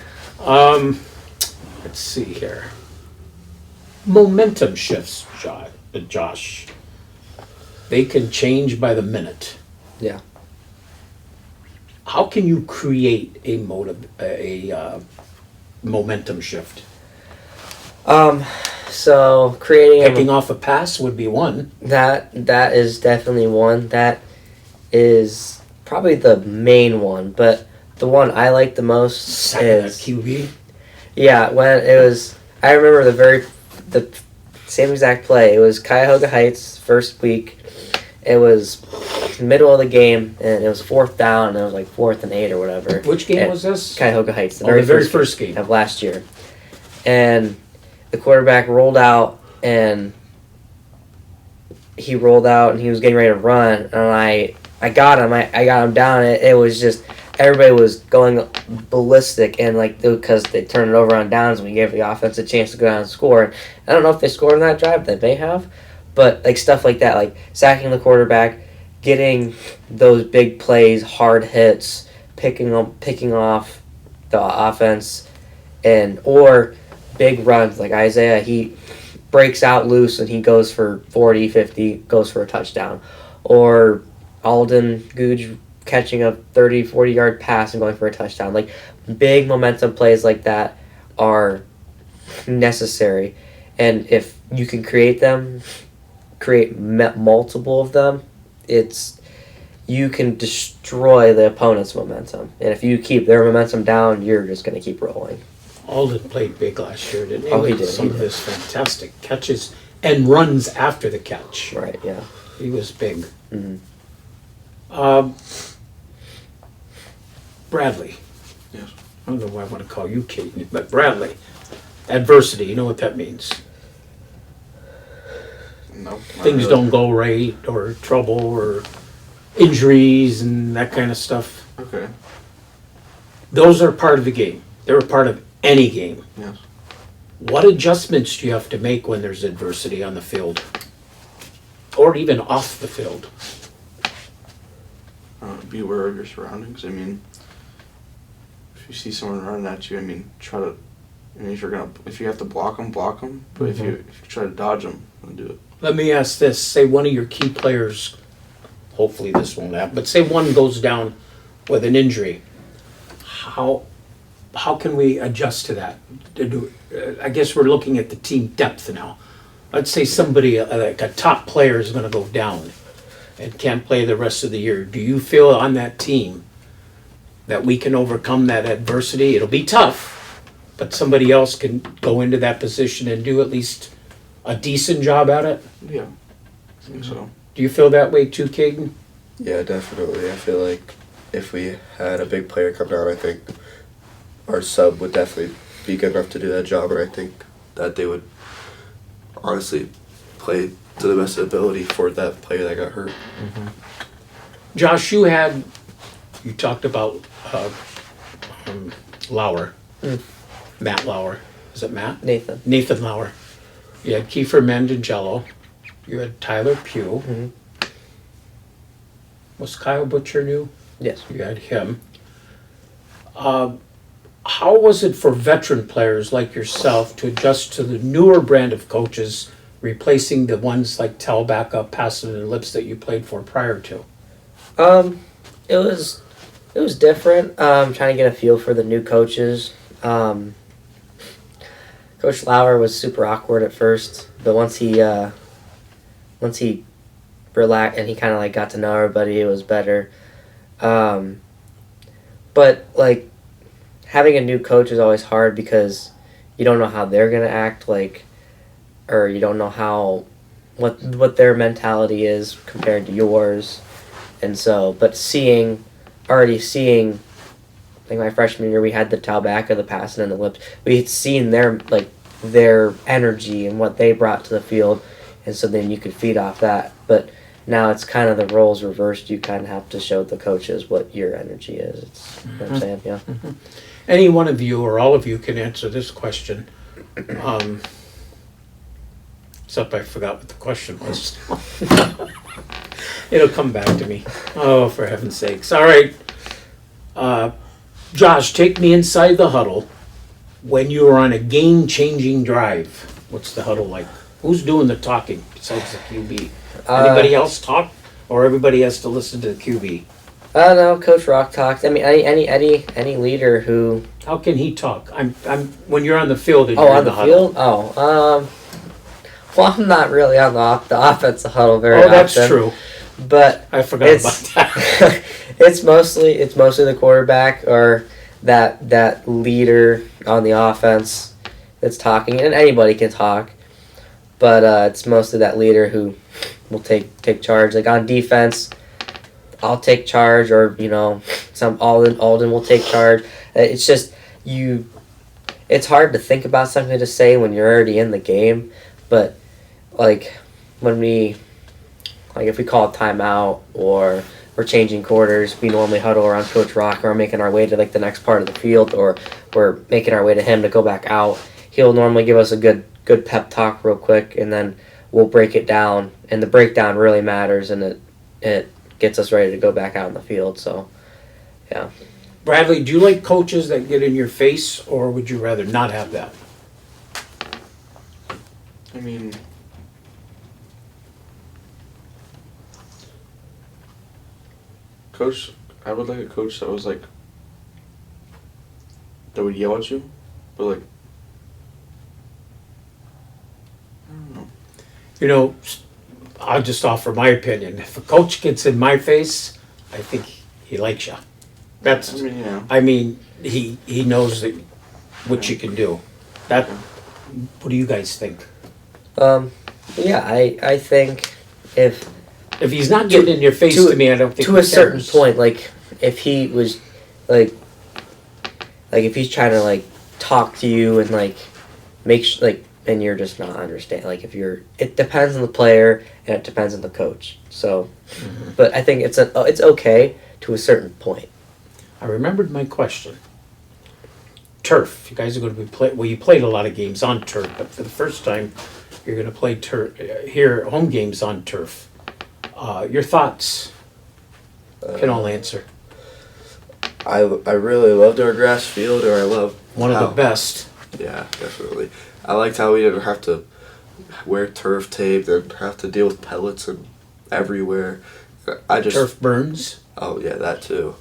Let's see here. Momentum shifts, Josh. They can change by the minute. Yeah. How can you create a momentum shift? So creating Picking off a pass would be one. that is definitely one. That is probably the main one, but the one I like the most Second is QB. yeah. When it was, I remember the same exact play. It was Cuyahoga Heights first week. It was middle of the game, and it was fourth down, and it was like 4th and 8 or whatever. Which game And was this? Cuyahoga Heights, the The very first game. of last year. And the quarterback rolled out, and he was getting ready to run, and I got him. I got him down. It was just everybody was going ballistic, and like because they turned it over on downs, and we gave the offense a chance to go down and score. I don't know if they scored on that drive. They may have, but like stuff like that, like sacking the quarterback, getting those big plays, hard hits, picking off the offense, or big runs like Isaiah. He breaks out loose and he goes for 40, 50, goes for a touchdown. Or Alden Googe catching a 30, 40-yard pass and going for a touchdown. Like, big momentum plays like that are necessary. And if you can create multiple of them, you can destroy the opponent's momentum. And if you keep their momentum down, you're just going to keep rolling. Alden played big last year, didn't he? Oh, he With did, Some he of did. his fantastic catches and runs after the catch. Right, yeah. He was big. Mhm. Bradley. Yes. I don't know why I want to call you Kaydin, but Bradley. Adversity, you know what that means. No. not Things really. don't go right, or trouble, or injuries, and that kind of stuff. Okay. Those are part of the game. They're a part of any game. Yes. What adjustments do you have to make when there's adversity on the field? Or even off the field? Be aware of your surroundings. I mean, if if you see someone running at you, I mean, try to. I mean, if you have to block them, block them. But if you try to dodge them, then do it. Let me ask this. Say one of your key players, hopefully this won't happen, but say one goes down with an injury. How can we adjust to that? I guess we're looking at the team depth now. Let's say somebody, like a top player, is going to go down and can't play the rest of the year. Do you feel on that team that we can overcome that adversity? It'll be tough, but somebody else can go into that position and do at least a decent job at it? Yeah, I think so. Do you feel that way too, Kaydin? Yeah, definitely. I feel like if we had a big player come down, I think our sub would definitely be good enough to do that job, and I think that they would honestly play to the best of their ability for that player that got hurt. Josh, you talked about Lauer, Matt Lauer. Is it Matt? Nathan. Nathan Lauer. You had Kiefer Mandangello. You had Tyler Pugh. Was Kyle Butcher new? Yes. You had him. How was it for veteran players like yourself to adjust to the newer brand of coaches, replacing the ones like Telbacka, Passon, and Lips that you played for prior to? It was different. Trying to get a feel for the new coaches. Coach Lauer was super awkward at first, but once he relaxed and he kind of like got to know everybody, it was better. But like having a new coach is always hard because you don't know how they're gonna act, like, or you don't know what their mentality is compared to yours, and so. But already seeing, like my freshman year, we had the Talbacca, the Passon, and the Lips. We had seen their energy and what they brought to the field, and so then you could feed off that. But now it's kind of the roles reversed. You kind of have to show the coaches what your energy is. It's, you know what I'm saying? Yeah. Any one of you or all of you can answer this question. Except I forgot what the question was. It'll come back to me. Oh, for heaven's sakes. All right. Josh, take me inside the huddle when you were on a game-changing drive. What's the huddle like? Who's doing the talking besides the QB? Anybody else talk? Or everybody has to listen to the QB? No, Coach Rock talks. I mean, any leader who. How can he talk? I'm when you're on the field and Oh, you're on in the the huddle. field. Well, I'm not really on the offensive huddle very often. Oh, that's true. But I forgot about that. it's mostly the quarterback or that leader on the offense that's talking, and anybody can talk. But it's mostly that leader who will take charge. Like on defense, I'll take charge, or Alden will take charge. It's just it's hard to think about something to say when you're already in the game. But like if we call a timeout or we're changing quarters, we normally huddle around Coach Rock, or we're making our way to like the next part of the field, or we're making our way to him to go back out. He'll normally give us a good pep talk real quick, and then we'll break it down. And the breakdown really matters, and it gets us ready to go back out in the field. So, yeah. Bradley, do you like coaches that get in your face, or would you rather not have that? I mean, I would like a coach that was like, that would yell at you, but like, I don't know. You know, I'll just offer my opinion. If a coach gets in my face, I think he likes you. That's. I mean, he knows what you can do. What do you guys think? Yeah, I think if he's not getting in your face to me, I don't think to a certain point, like if he was like if he's trying to like talk to you and like and you're just not understanding, like it depends on the player and it depends on the coach. So, but I think it's okay to a certain point. I remembered my question. Turf. You guys are going to be you played a lot of games on turf, but for the first time, you're going to play home games on turf. Your thoughts? Can all answer. I really loved our grass field, or I love One of the best. Yeah, definitely. I liked how we didn't have to wear turf tape and have to deal with pellets and everywhere. I just Turf burns. Oh yeah, that too.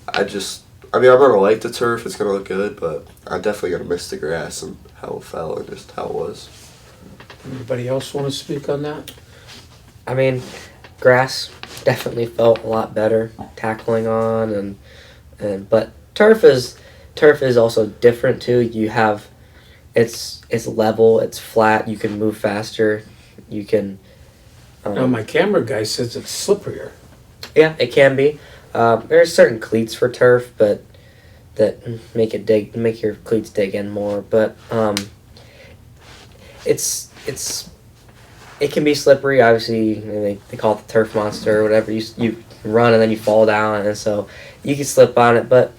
I mean, I'm gonna like the turf. It's gonna look good, but I'm definitely gonna miss the grass and how it felt and just how it was. Anybody else want to speak on that? I mean, grass definitely felt a lot better tackling on, and but turf is also different too. You have it's level, it's flat. You can move faster. You can. Now my camera guy says it's slipperier. Yeah, it can be. There's certain cleats for turf, but that make your cleats dig in more. But it can be slippery. Obviously, they call it the turf monster or whatever. You run and then you fall down, and so you can slip on it. But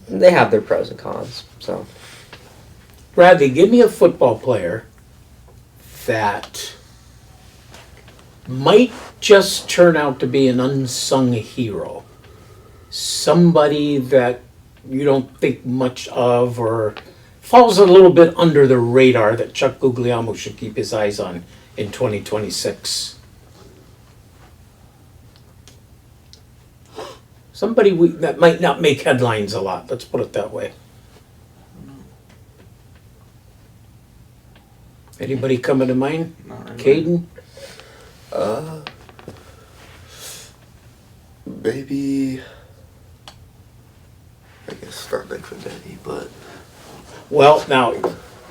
they have their pros and cons. So Bradley, give me a football player that might just turn out to be an unsung hero. Somebody that you don't think much of or falls a little bit under the radar that Chuck Guglielmo should keep his eyes on in 2026. Somebody that might not make headlines a lot, let's put it that way. Anybody coming to mind? Not really. Kaydin? Maybe. I guess not Nick Vendetti, but Well, now,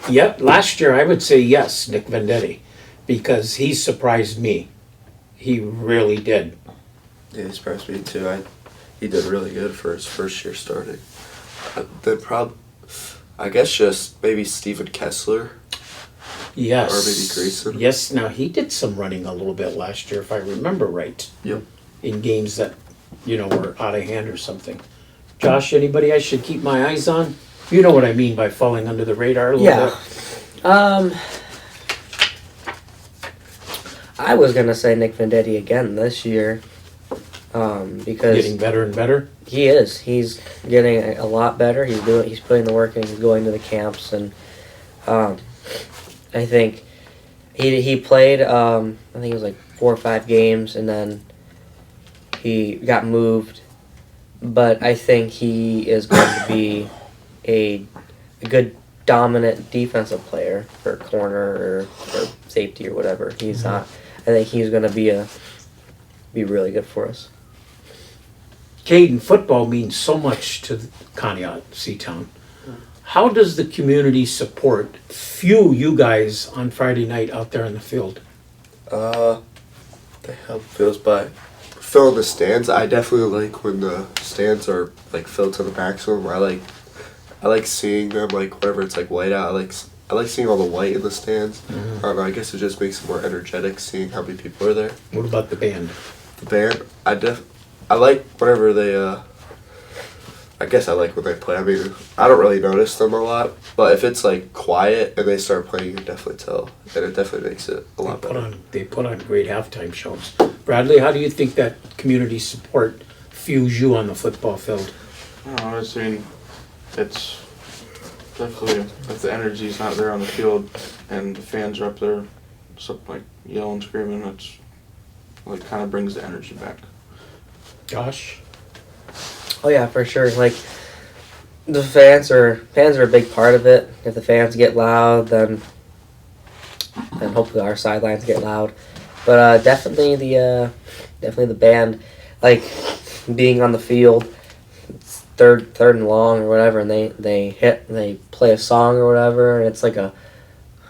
yeah, last year I would say yes, Nick Vendetti, because he surprised me. He really did. yeah, he surprised me too. He did really good for his first year starting. I guess just maybe Steven Kessler. Yes. Or maybe Grayson. Yes, now he did some running a little bit last year, if I remember right. Yep. In games that, were out of hand or something. Josh, anybody I should keep my eyes on? You know what I mean by falling under the radar a little bit. I was gonna say Nick Vendetti again this year, because Getting better and better. he is. He's getting a lot better. He's putting the work in. He's going to the camps, and I think he played. I think it was like 4 or 5 games, and then he got moved. But I think he is going to be a good dominant defensive player for corner or safety or whatever. He's not. I think he's going to be really good for us. Kaydin, football means so much to Conneaut, Seatown. How does the community support fuel you guys on Friday night out there in the field? They help feels by filling the stands. I definitely like when the stands are like filled to the maximum. I like seeing them, like whenever it's like white out. I like seeing all the white in the stands. I don't know. I guess it just makes it more energetic seeing how many people are there. What about the band? The band, I like whenever they. I guess I like when they play. I mean, I don't really notice them a lot, but if it's like quiet and they start playing, you can definitely tell, and it definitely makes it a lot better. They put on great halftime shows. Bradley, how do you think that community support fuels you on the football field? I don't know, I mean, it's definitely, if the energy's not there on the field and the fans are up there, like yelling, screaming, it's like kind of brings the energy back. Josh? Oh yeah, for sure. Like the fans are a big part of it. If the fans get loud, then hopefully our sidelines get loud. But definitely the band, like being on the field, it's third and long or whatever, and they play a song or whatever, and it's like I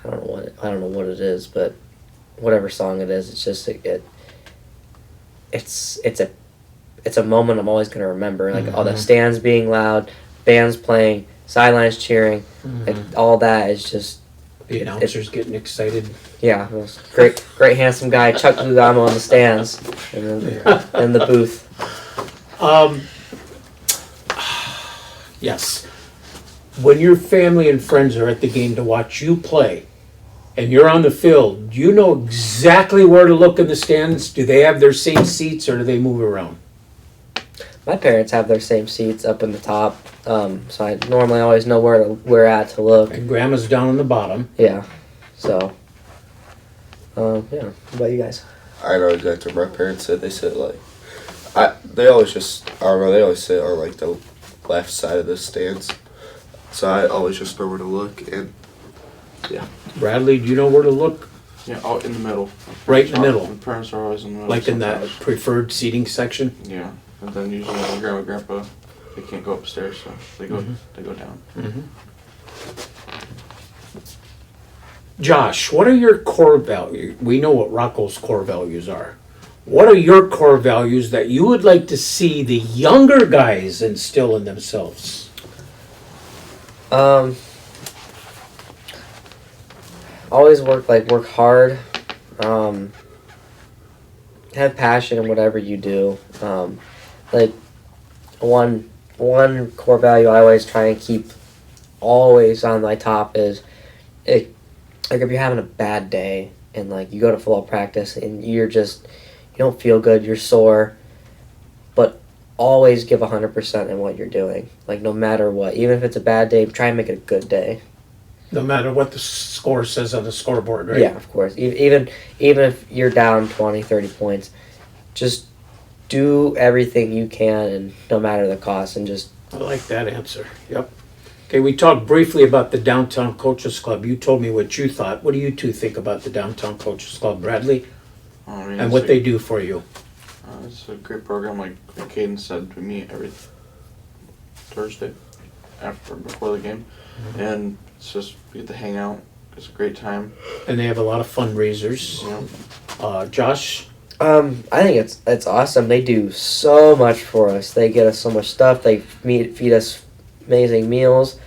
don't know what it is, but whatever song it is, it's just it's a moment I'm always gonna remember. Like all the stands being loud, bands playing, sidelines cheering, like all that is just The announcers getting excited. yeah. It was great handsome guy Chuck Guglielmo in the stands and then in the booth. Yes. When your family and friends are at the game to watch you play, and you're on the field, do you know exactly where to look in the stands? Do they have their same seats or do they move around? My parents have their same seats up in the top, so I normally always know where at to look. And Grandma's down in the bottom. Yeah, so yeah. What about you guys? I know exactly what my parents said. They said like, they always just, I don't know, they always sit on like the left side of the stands. So I always just know where to look, and yeah. Bradley, do you know where to look? Yeah, out in the middle. Right in the middle. My parents are always in the middle. Like in that sometimes. preferred seating section? Yeah, and then usually my grandma and grandpa, they can't go upstairs, so they go down. Mm-hmm. Josh, what are your core values? We know what Rocco's core values are. What are your core values that you would like to see the younger guys instill in themselves? Always work hard. Have passion in whatever you do. Like one core value I always try and keep always on my top is like if you're having a bad day and like you go to football practice and you don't feel good, you're sore, but always give 100% in what you're doing. Like no matter what, even if it's a bad day, try and make it a good day. No matter what the score says on the scoreboard, right? Yeah, of course. Even if you're down 20, 30 points, just do everything you can, and no matter the cost, and just... I like that answer. Yep. Okay, we talked briefly about the Downtown Coaches Club. You told me what you thought. What do you two think about the Downtown Coaches Club, Bradley? I mean, And what they do for you? It's a great program. Like Kaydin said, we meet every Thursday before the game, and it's just we get to hang out. It's a great time. And they have a lot of fundraisers. Yeah. Josh? I think it's awesome. They do so much for us. They get us so much stuff. They feed us amazing meals,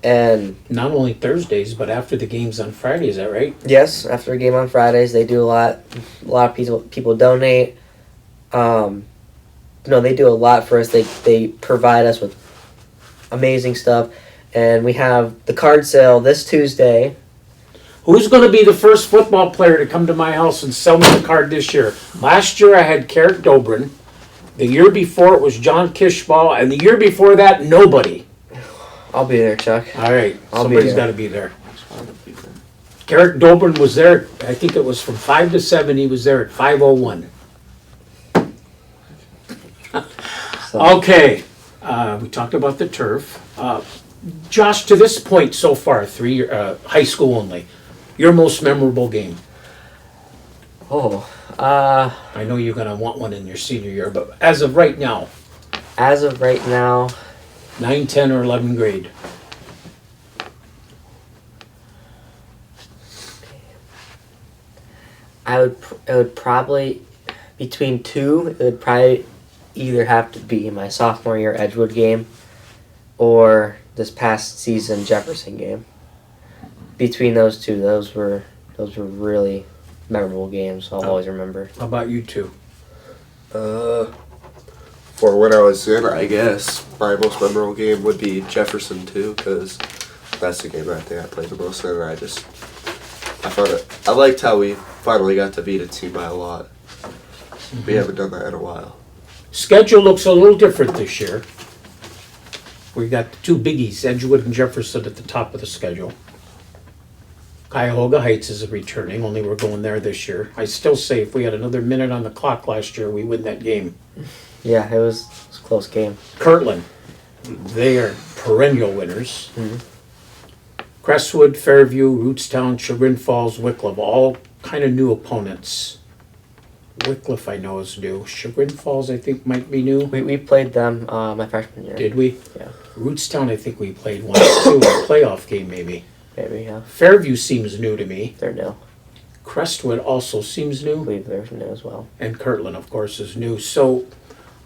and Not only Thursdays, but after the games on Friday, is that right? yes, after a game on Fridays, they do a lot. A lot of people donate. They do a lot for us. They provide us with amazing stuff, and we have the card sale this Tuesday. Who's going to be the first football player to come to my house and sell me the card this year? Last year I had Carrick Dobrin. The year before it was John Kishball. And the year before that, nobody. I'll be there, Chuck. All right. I'll be Somebody's there. got to be there. It's fun to be there. Carrick Dobrin was there. I think it was from 5 to 7. He was there at 5:01. So, Okay. We talked about the turf. Josh, to this point so far, high school only, your most memorable game? I know you're going to want one in your senior year, but as of right now, as of right now, 9, 10, or 11th grade. it would probably, between two, it would probably either have to be my sophomore year Edgewood game or this past season Jefferson game. Between those two, those were really memorable games. I'll always remember. How about you two? For when I was in, I guess my most memorable game would be Jefferson too, because that's the game I think I played the most in, and I liked how we finally got to beat a team by a lot. We haven't done that in a while. Schedule looks a little different this year. We got the two biggies, Edgewood and Jefferson, at the top of the schedule. Cuyahoga Heights is returning, only we're going there this year. I still say if we had another minute on the clock last year, we win that game. Yeah, it was a close game. Kirtland, they are perennial winners. Mhm. Crestwood, Fairview, Rootstown, Chagrin Falls, Wickliffe, all kind of new opponents. Wickliffe I know is new. Chagrin Falls I think might be new. We played them my freshman year. Did we? Yeah. Rootstown I think we played once too, a playoff game maybe. Maybe, yeah. Fairview seems new to me. They're new. Crestwood also seems I new. believe they're new as well. And Kirtland, of course, is new. So,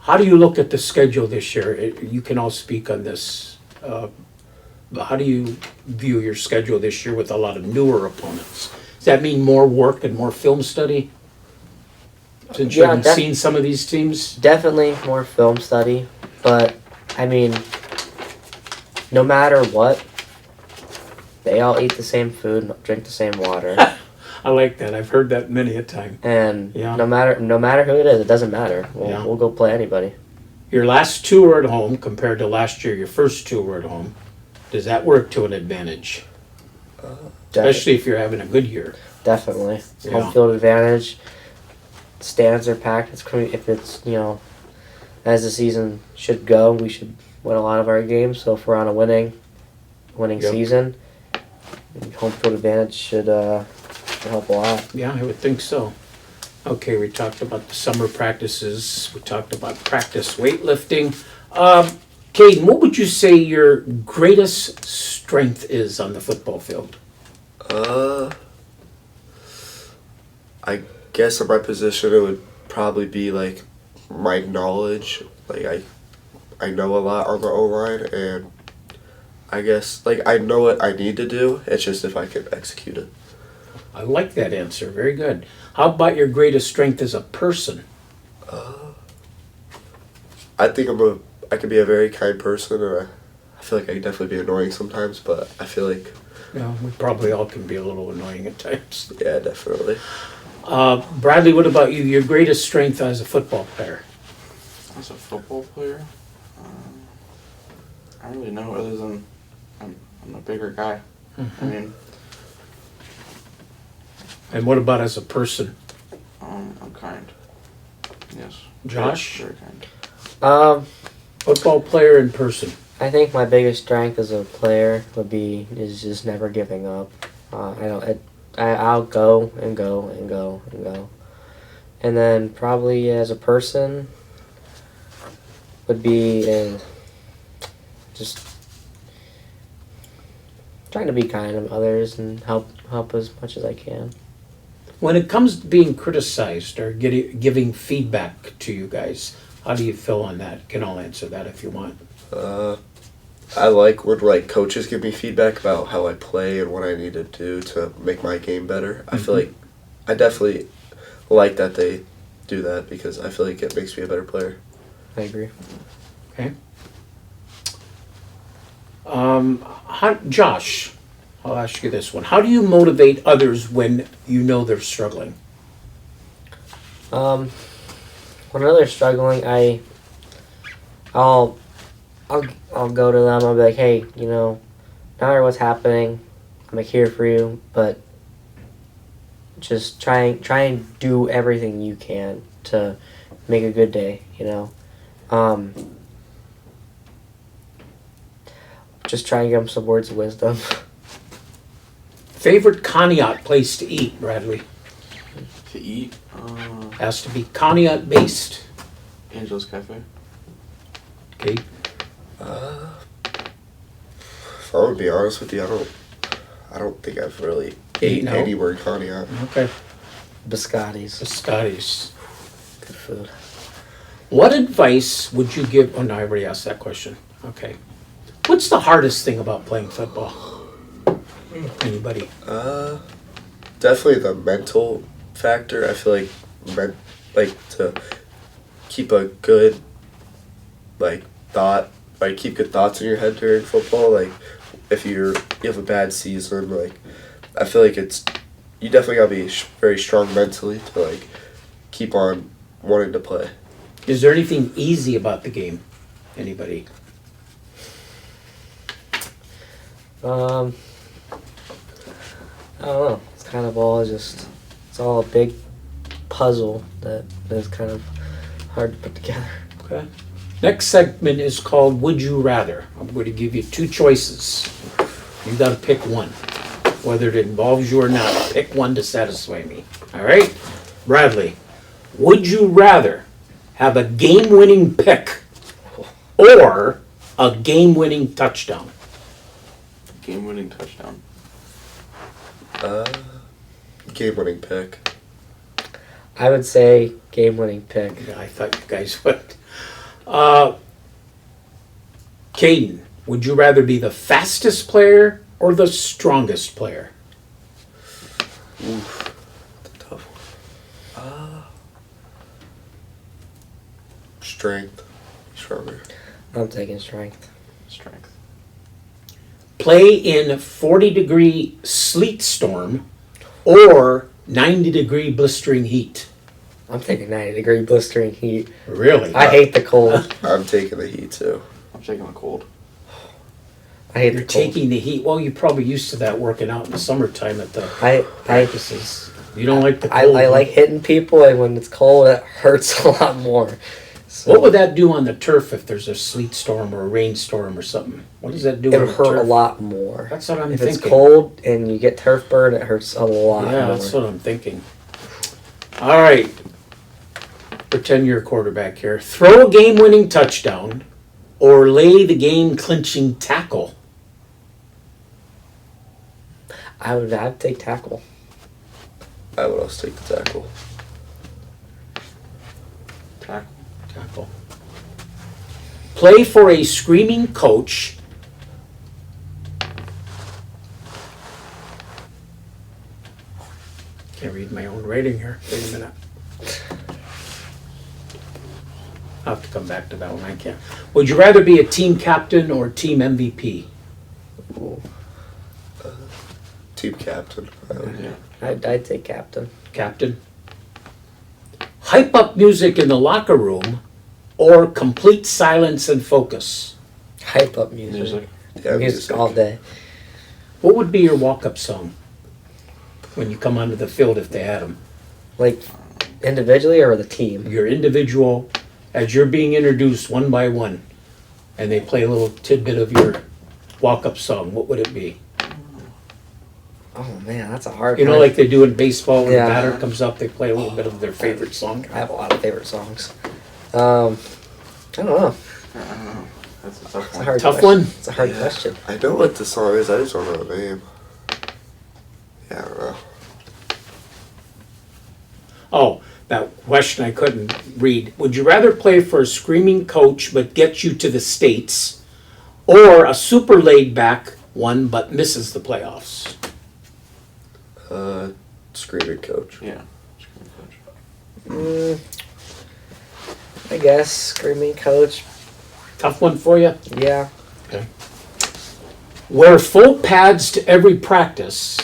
how do you look at the schedule this year? You can all speak on this. How do you view your schedule this year with a lot of newer opponents? Does that mean more work and more film study? Since you Yeah, haven't seen some of these teams? Definitely more film study, but I mean, no matter what, they all eat the same food, drink the same water, I like that. I've heard that many a time. and Yeah. no matter who it is, it doesn't matter. Yeah. We'll go play anybody. Your last two were at home compared to last year, your first two were at home. Does that work to an advantage? Especially if you're having a good year. Definitely. Yeah. Home field advantage. Stands are packed. If it's, as the season should go, we should win a lot of our games. So if we're on a winning Yep. season, home field advantage should help a lot. Yeah, I would think so. Okay, we talked about the summer practices. We talked about practice weightlifting. Kaydin, what would you say your greatest strength is on the football field? I guess in my position it would probably be like my knowledge. Like I know a lot on the O-line, and I guess like I know what I need to do. It's just if I can execute it. I like that answer. Very good. How about your greatest strength as a person? I think I can be a very kind person, and I feel like I can definitely be annoying sometimes, but I feel like, Yeah, we probably all can be a little annoying at times. yeah, definitely. Bradley, what about you? Your greatest strength as a football player? As a football player, I don't really know other than I'm a bigger guy. I mean, And what about as a person? I'm kind. Yes. Josh? Very kind. Football player in person. I think my biggest strength as a player is just never giving up. I'll go and go and go and go, and then probably as a person would be just trying to be kind to others and help as much as I can. When it comes to being criticized or giving feedback to you guys, how do you feel on that? You can all answer that if you want. I like when like coaches give me feedback about how I play and what I need to do to make my game better. I feel like I definitely like that they do that because I feel like it makes me a better player. I agree. Okay. Josh, I'll ask you this one. How do you motivate others when you know they're struggling? When others struggling, I'll go to them. I'll be like, hey, no matter what's happening, I'm like here for you, but just try and do everything you can to make a good day. Just try and give them some words of wisdom. Favorite Conneaut place to eat, Bradley? To eat, Has to be Conneaut based. Angel's Cafe. Okay. If I would be honest with you, I don't think I've really eaten anywhere in Conneaut. Okay. Biscottis. Scotty's. Good food. What advice would you give? Oh, no, I already asked that question. Okay. What's the hardest thing about playing football? Anybody? Definitely the mental factor. I feel like to keep a good thought, keep good thoughts in your head during football. Like if you have a bad season, I feel like you definitely gotta be very strong mentally to keep on wanting to play. Is there anything easy about the game? Anybody? I don't know. It's kind of all it's all a big puzzle that is kind of hard to put together. Okay. Next segment is called Would You Rather. I'm going to give you two choices. You got to pick one. Whether it involves you or not, pick one to satisfy me. All right? Bradley, would you rather have a game-winning pick or a game-winning touchdown? Game-winning touchdown. Game-winning pick. I would say game-winning pick. Yeah, I thought you guys would. Kaydin, would you rather be the fastest player or the strongest player? Oof, that's a tough one. Strength. Stronger. I'm taking strength. Strength. Play in 40-degree sleet storm or 90-degree blistering heat? I'm taking 90-degree blistering heat. Really? I hate the cold. I'm taking the heat too. I'm taking the cold. I hate You're the cold. taking the heat. Well, you're probably used to that working out in the summertime at the I practices. You don't like the cold. I like hitting people, and when it's cold, it hurts a lot more. So What would that do on the turf if there's a sleet storm or a rainstorm or something? What does that do it on would the hurt turf? a lot more. That's what I'm If thinking. it's cold and you get turf burn, it hurts a lot Yeah, more. that's what I'm thinking. All right. Pretend you're a quarterback here. Throw a game-winning touchdown or lay the game-clinching tackle. I'd take tackle. I would also take the tackle. Tackle. Play for a screaming coach. Can't read my own writing here. Wait a minute. I'll have to come back to that one. I can't. Would you rather be a team captain or team MVP? Ooh. Team captain. Yeah. I'd take captain. Captain. Hype up music in the locker room or complete silence and focus? Hype up music. Music. Yeah, Music all day. What would be your walk-up song when you come onto the field if they had them? Like individually or the team? Your individual, as you're being introduced one by one, and they play a little tidbit of your walk-up song, what would it be? Oh man, that's a hard. You know, one. like they do in baseball when Yeah. the batter comes up, they play a little bit of their favorite song. I have a lot of favorite songs. I don't know. I don't know. That's a tough It's a one. hard Tough question. one? It's a hard Yeah. question. I know what the song is. I just don't know the name. Yeah, I don't know. Oh, that question I couldn't read. Would you rather play for a screaming coach but gets you to the States, or a super laid-back one but misses the playoffs? Screaming coach. Yeah. I guess screaming coach. Tough one for you? Yeah. Wear full pads to every practice,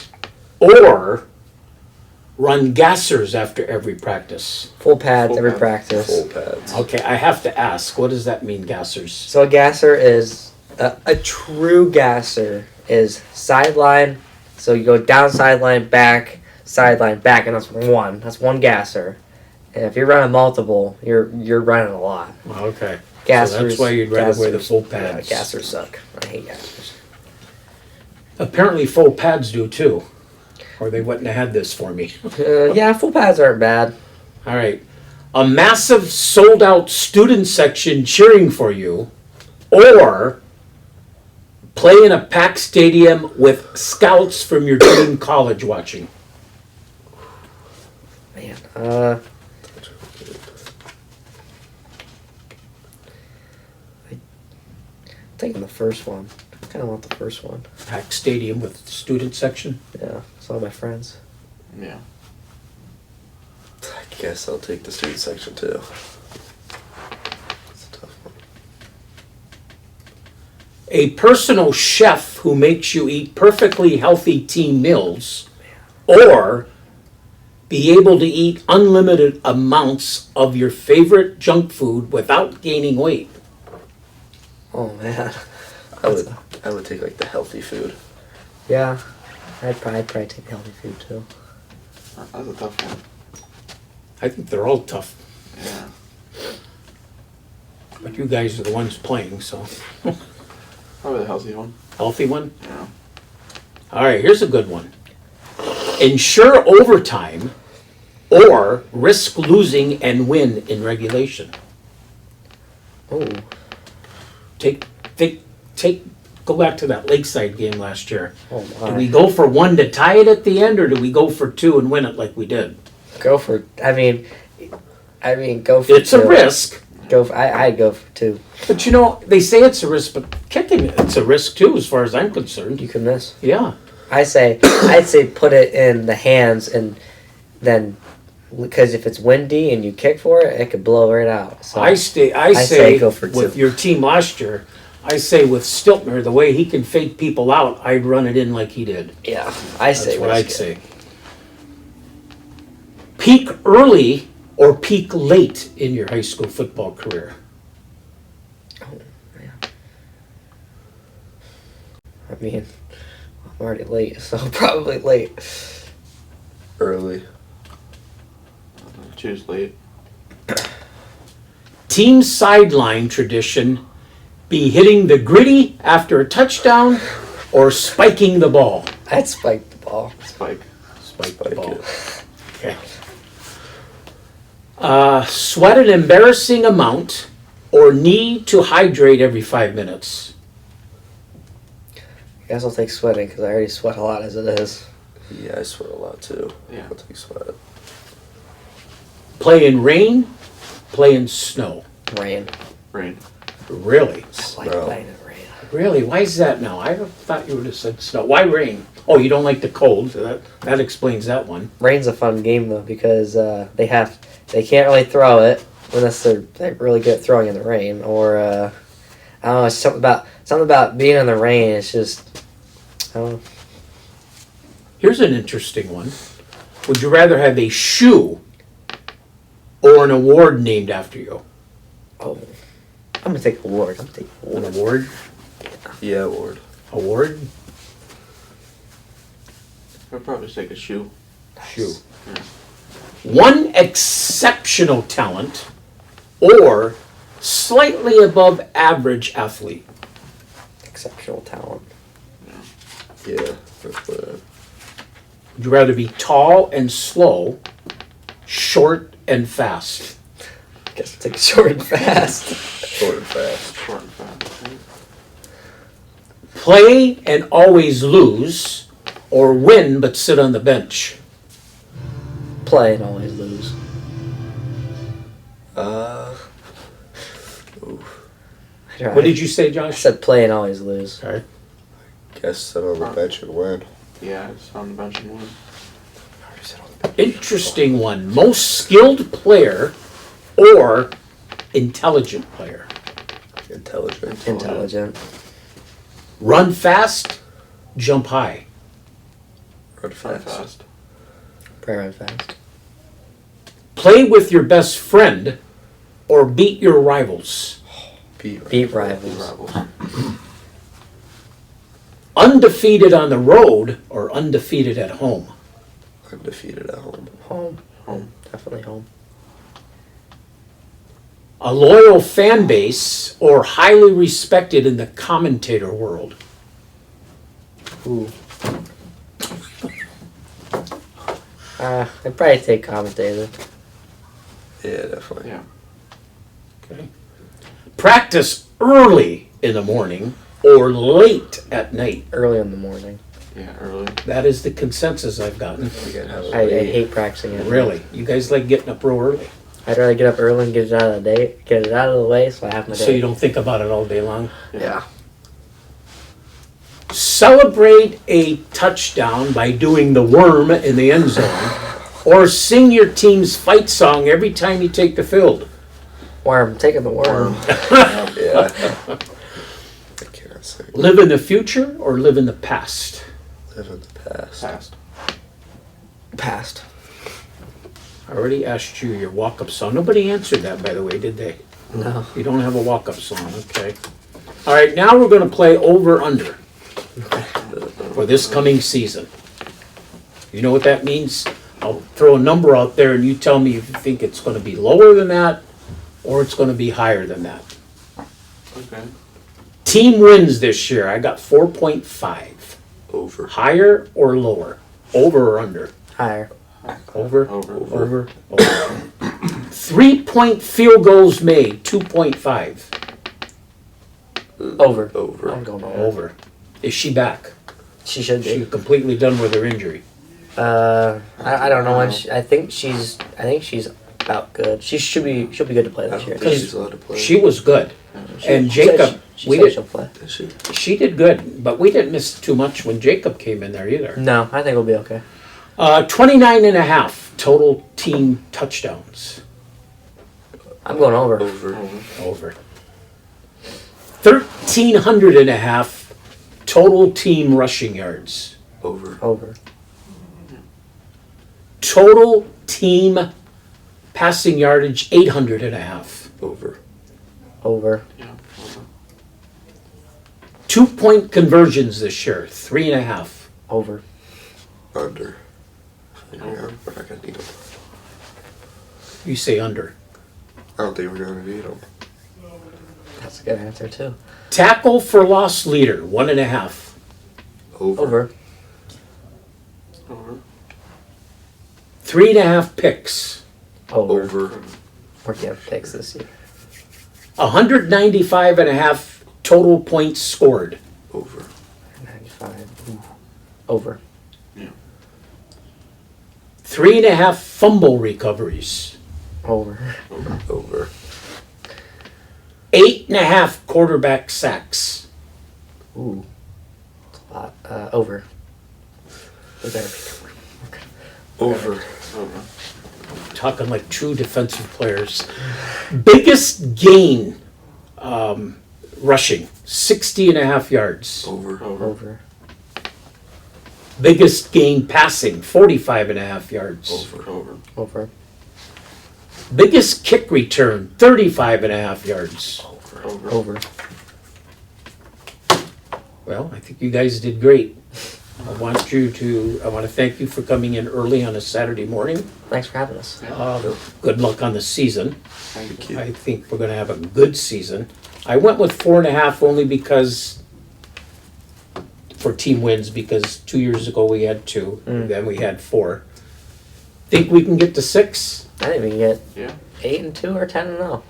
or run gassers after every practice? Full pads Full every pads. practice. Full pads. Okay, I have to ask, what does that mean, gassers? So a gasser is a true gasser is sideline. So you go down sideline, back, and that's one. That's one gasser. And if you're running multiple, you're running a lot. Okay. Gassers. So that's why you'd rather wear the gassers- full pads. Yeah, gassers suck. I hate gassers. Apparently full pads do too, or they wouldn't have had this for me. Yeah, full pads aren't bad. All right. A massive sold out student section cheering for you, or play in a packed stadium with scouts from your dream college watching. Man. Taking the first one. I kind of want the first one. Packed stadium with student section. Yeah, some of my friends. Yeah. I guess I'll take the student section too. It's a tough one. A personal chef who makes you eat perfectly healthy team meals, or be able to eat unlimited amounts of your favorite junk food without gaining weight. Oh man. I would take like the healthy food. Yeah, I'd probably take healthy food too. That's a tough one. I think they're all tough, Yeah. but you guys are the ones playing, so. Probably the healthy one. Healthy one? Yeah. All right, here's a good one. Ensure overtime or risk losing and win in regulation. Oh, Go back to that Lakeside game last year. oh Do my. we go for one to tie it at the end, or do we go for two and win it like we did? Go for. I mean, go for. It's two. a risk, Go for. I'd go for two. but you know, they say it's a risk, but kicking it's a risk too, as far as I'm concerned. You can miss. Yeah. I'd say put it in the hands and then because if it's windy and you kick for it, it could blow right out. So I say go for with two. your team last year, I say with Stiltner, the way he can fake people out, I'd run it in like he did. yeah, I say That's what risk I'd it. say. Peak early or peak late in your high school football career? I mean, I'm already late, so probably late. Early. Choose late. Team sideline tradition, be hitting the gritty after a touchdown or spiking the ball? I'd spike the ball. Spike. Spike the Spike ball. it. Okay. Sweat an embarrassing amount or need to hydrate every 5 minutes? I guess I'll take sweating because I already sweat a lot as it is. Yeah, I sweat a lot too. Yeah. I'll take sweat. Play in rain, play in snow. Rain. Rain. Really? I like Snow. playing in rain. Really? Why is that now? I thought you would have said snow. Why rain? Oh, you don't like the cold. So that explains that one. Rain's a fun game though because they can't really throw it unless they're really good at throwing in the rain, or I don't know. It's something about being in the rain. It's just I don't know. Here's an interesting one. Would you rather have a shoe or an award named after you? Oh, I'm gonna take award. An award? Yeah, Ward. Award? I'd probably take a shoe. Shoe. One exceptional talent or slightly above average athlete? Exceptional talent. Yeah. That's what Would you rather be tall and slow, short and fast? Guess I'll take short and fast. short and fast. Short and fast. Right? Play and always lose or win but sit on the bench? Play and always lose. What did you say, I Josh? said play and always lose. Okay. Guess sit on the bench and win. Yeah, it's on the bench and win. Interesting one. Most skilled player or intelligent player? Intelligent. Intelligent. Run fast, jump high. Run Run fast. fast. Probably run fast. Play with your best friend or beat your rivals. Beat rivals. Rivals. Undefeated on the road or undefeated at home? Undefeated at home. Home. Home. Definitely home. A loyal fan base or highly respected in the commentator world? Ooh. I'd probably take commentator. Yeah, definitely. Yeah. Okay. Practice early in the morning or late at night? Early in the morning. Yeah, early. That is the consensus I've gotten. We gotta have I hate practicing it. Really? You guys like getting up real early? I'd rather get up early and get it out of the way, so I have my day. So you don't think about it all day long? Yeah. Celebrate a touchdown by doing the worm in the end zone or sing your team's fight song every time you take the field. Worm. Taking the worm. Yeah. I can't say. Live in the future or live in the past? Live in the past. Fast. Past. I already asked you your walk-up song. Nobody answered that, by the way, did they? No. You don't have a walk-up song, okay. All right, now we're going to play over-under for this coming season. You know what that means? I'll throw a number out there and you tell me if you think it's going to be lower than that or it's going to be higher than that. Okay. Team wins this year. I got 4.5. Over. Higher or lower? Over or under? Higher. Over? Over. Over? Over. 3-point field goals made, 2.5. Over. Over. I'm going over. Over. Is she back? She should Is she be. completely done with her injury? I don't know when. I think she's about good. She'll be good to play I this don't year. think she's allowed to play. She was good. And She said Jacob, she we said did, she'll play. Is she? she did good, but we didn't miss too much when Jacob came in there either. No, I think we'll be okay. 29 and a half total team touchdowns. I'm going over. Over. Over. 1,300 and a half total team rushing yards. Over. Over. Total team Passing yardage, 800.5. Over. Over. Yeah. Over. 2-point conversions this year, 3.5. Over. Under. Yeah, we're not gonna need them. You say under. I don't think we're gonna need them. That's a good answer too. Tackle for loss leader, 1.5. Over. Over. Over. 3.5 picks. Over. Over. We're getting picks this year. 195.5 total points scored. Over. 95. Ooh. Over. 3.5 fumble recoveries. Over. Over. 8.5 quarterback sacks. Ooh. That's a lot. Over. We better be Over. Over. Talking like true defensive players. Biggest gain rushing, 60.5 yards. Over. Over. over. Biggest gain passing, 45.5 yards. Over. Over. Over. Biggest kick return, 35.5 yards. Over. Over. Over. Well, I think you guys did great. I want to thank you for coming in early on a Saturday morning. Thanks for having us. Good luck on the season. Thank you. you. I think we're going to have a good season. I went with 4.5 only because for team wins, because 2 years ago we had 2, then we had 4. Think we can get to 6, I think we can get Yeah. 8-2 or 10-0.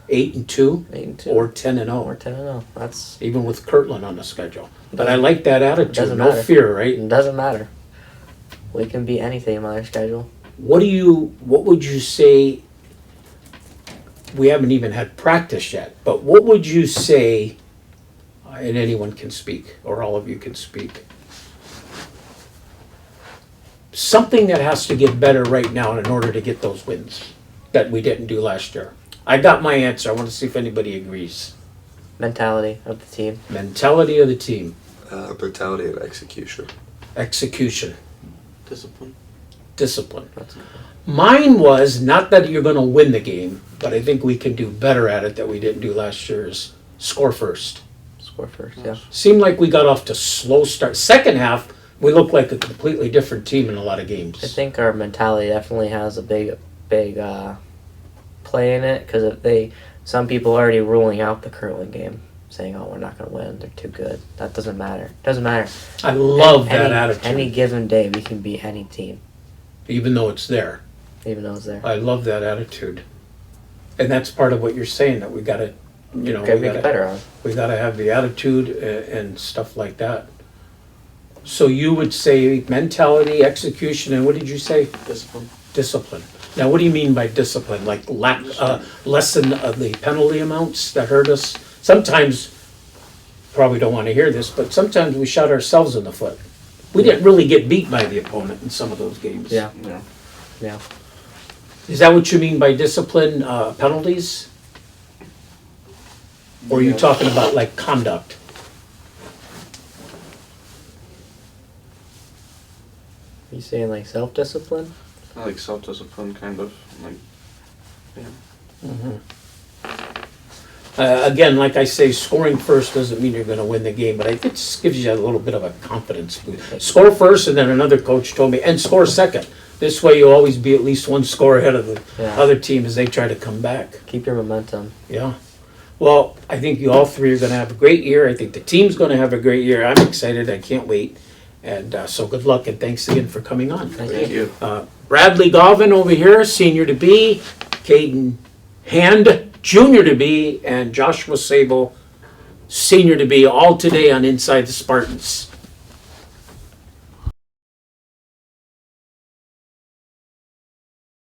8-2, 8-2 or 10-0, or 10-0. That's even with Kirtland on the schedule. But I like that attitude. Doesn't No matter. fear, right? it doesn't matter. We can beat anything on our schedule. What would you say? We haven't even had practice yet, but what would you say? And anyone can speak, or all of you can speak. Something that has to get better right now in order to get those wins that we didn't do last year. I got my answer. I want to see if anybody agrees. Mentality of the team. Mentality of the team, Mentality and execution. execution, Discipline. discipline. That's Mine was not that you're going to win the game, but I think we can do better at it that we didn't do last year. Is score first. score first. Yeah. Seemed like we got off to slow start. Second half, we looked like a completely different team in a lot of games. I think our mentality definitely has a big play in it because some people are already ruling out the Kirtland game, saying, "Oh, we're not going to win. They're too good." That doesn't matter. Doesn't matter. I love that attitude, Any given day, we can beat any team, even though it's there. even though it's there. I love that attitude, and that's part of what you're saying, that we got to, Gotta make it better on. we got to have the attitude and stuff like that. So you would say mentality, execution, and what did you say? Discipline. Discipline. Now, what do you mean by discipline? Like lessen the penalty amounts that hurt us? Sometimes, probably don't want to hear this, but sometimes we shot ourselves in the foot. We didn't really get beat by the opponent in some of those games. Yeah. Yeah. Yeah. Is that what you mean by discipline, penalties? Or are you Yeah. talking about like conduct? You saying like self-discipline? I like self-discipline, kind of. Like, yeah. Again, like I say, scoring first doesn't mean you're going to win the game, but I think it just gives you a little bit of a confidence boost. Score first, and then another coach told me, and score second. This way you'll always be at least one score ahead of the Yeah. other team as they try to come back. Keep your momentum. Yeah. Well, I think you all three are going to have a great year. I think the team's going to have a great year. I'm excited. I can't wait. And so good luck, and thanks again for coming on. Thank you. Bradley Gauvin over here, senior to be, Kaydin Hand, junior to be, and Joshua Sable, senior to be, all today on Inside the Spartans.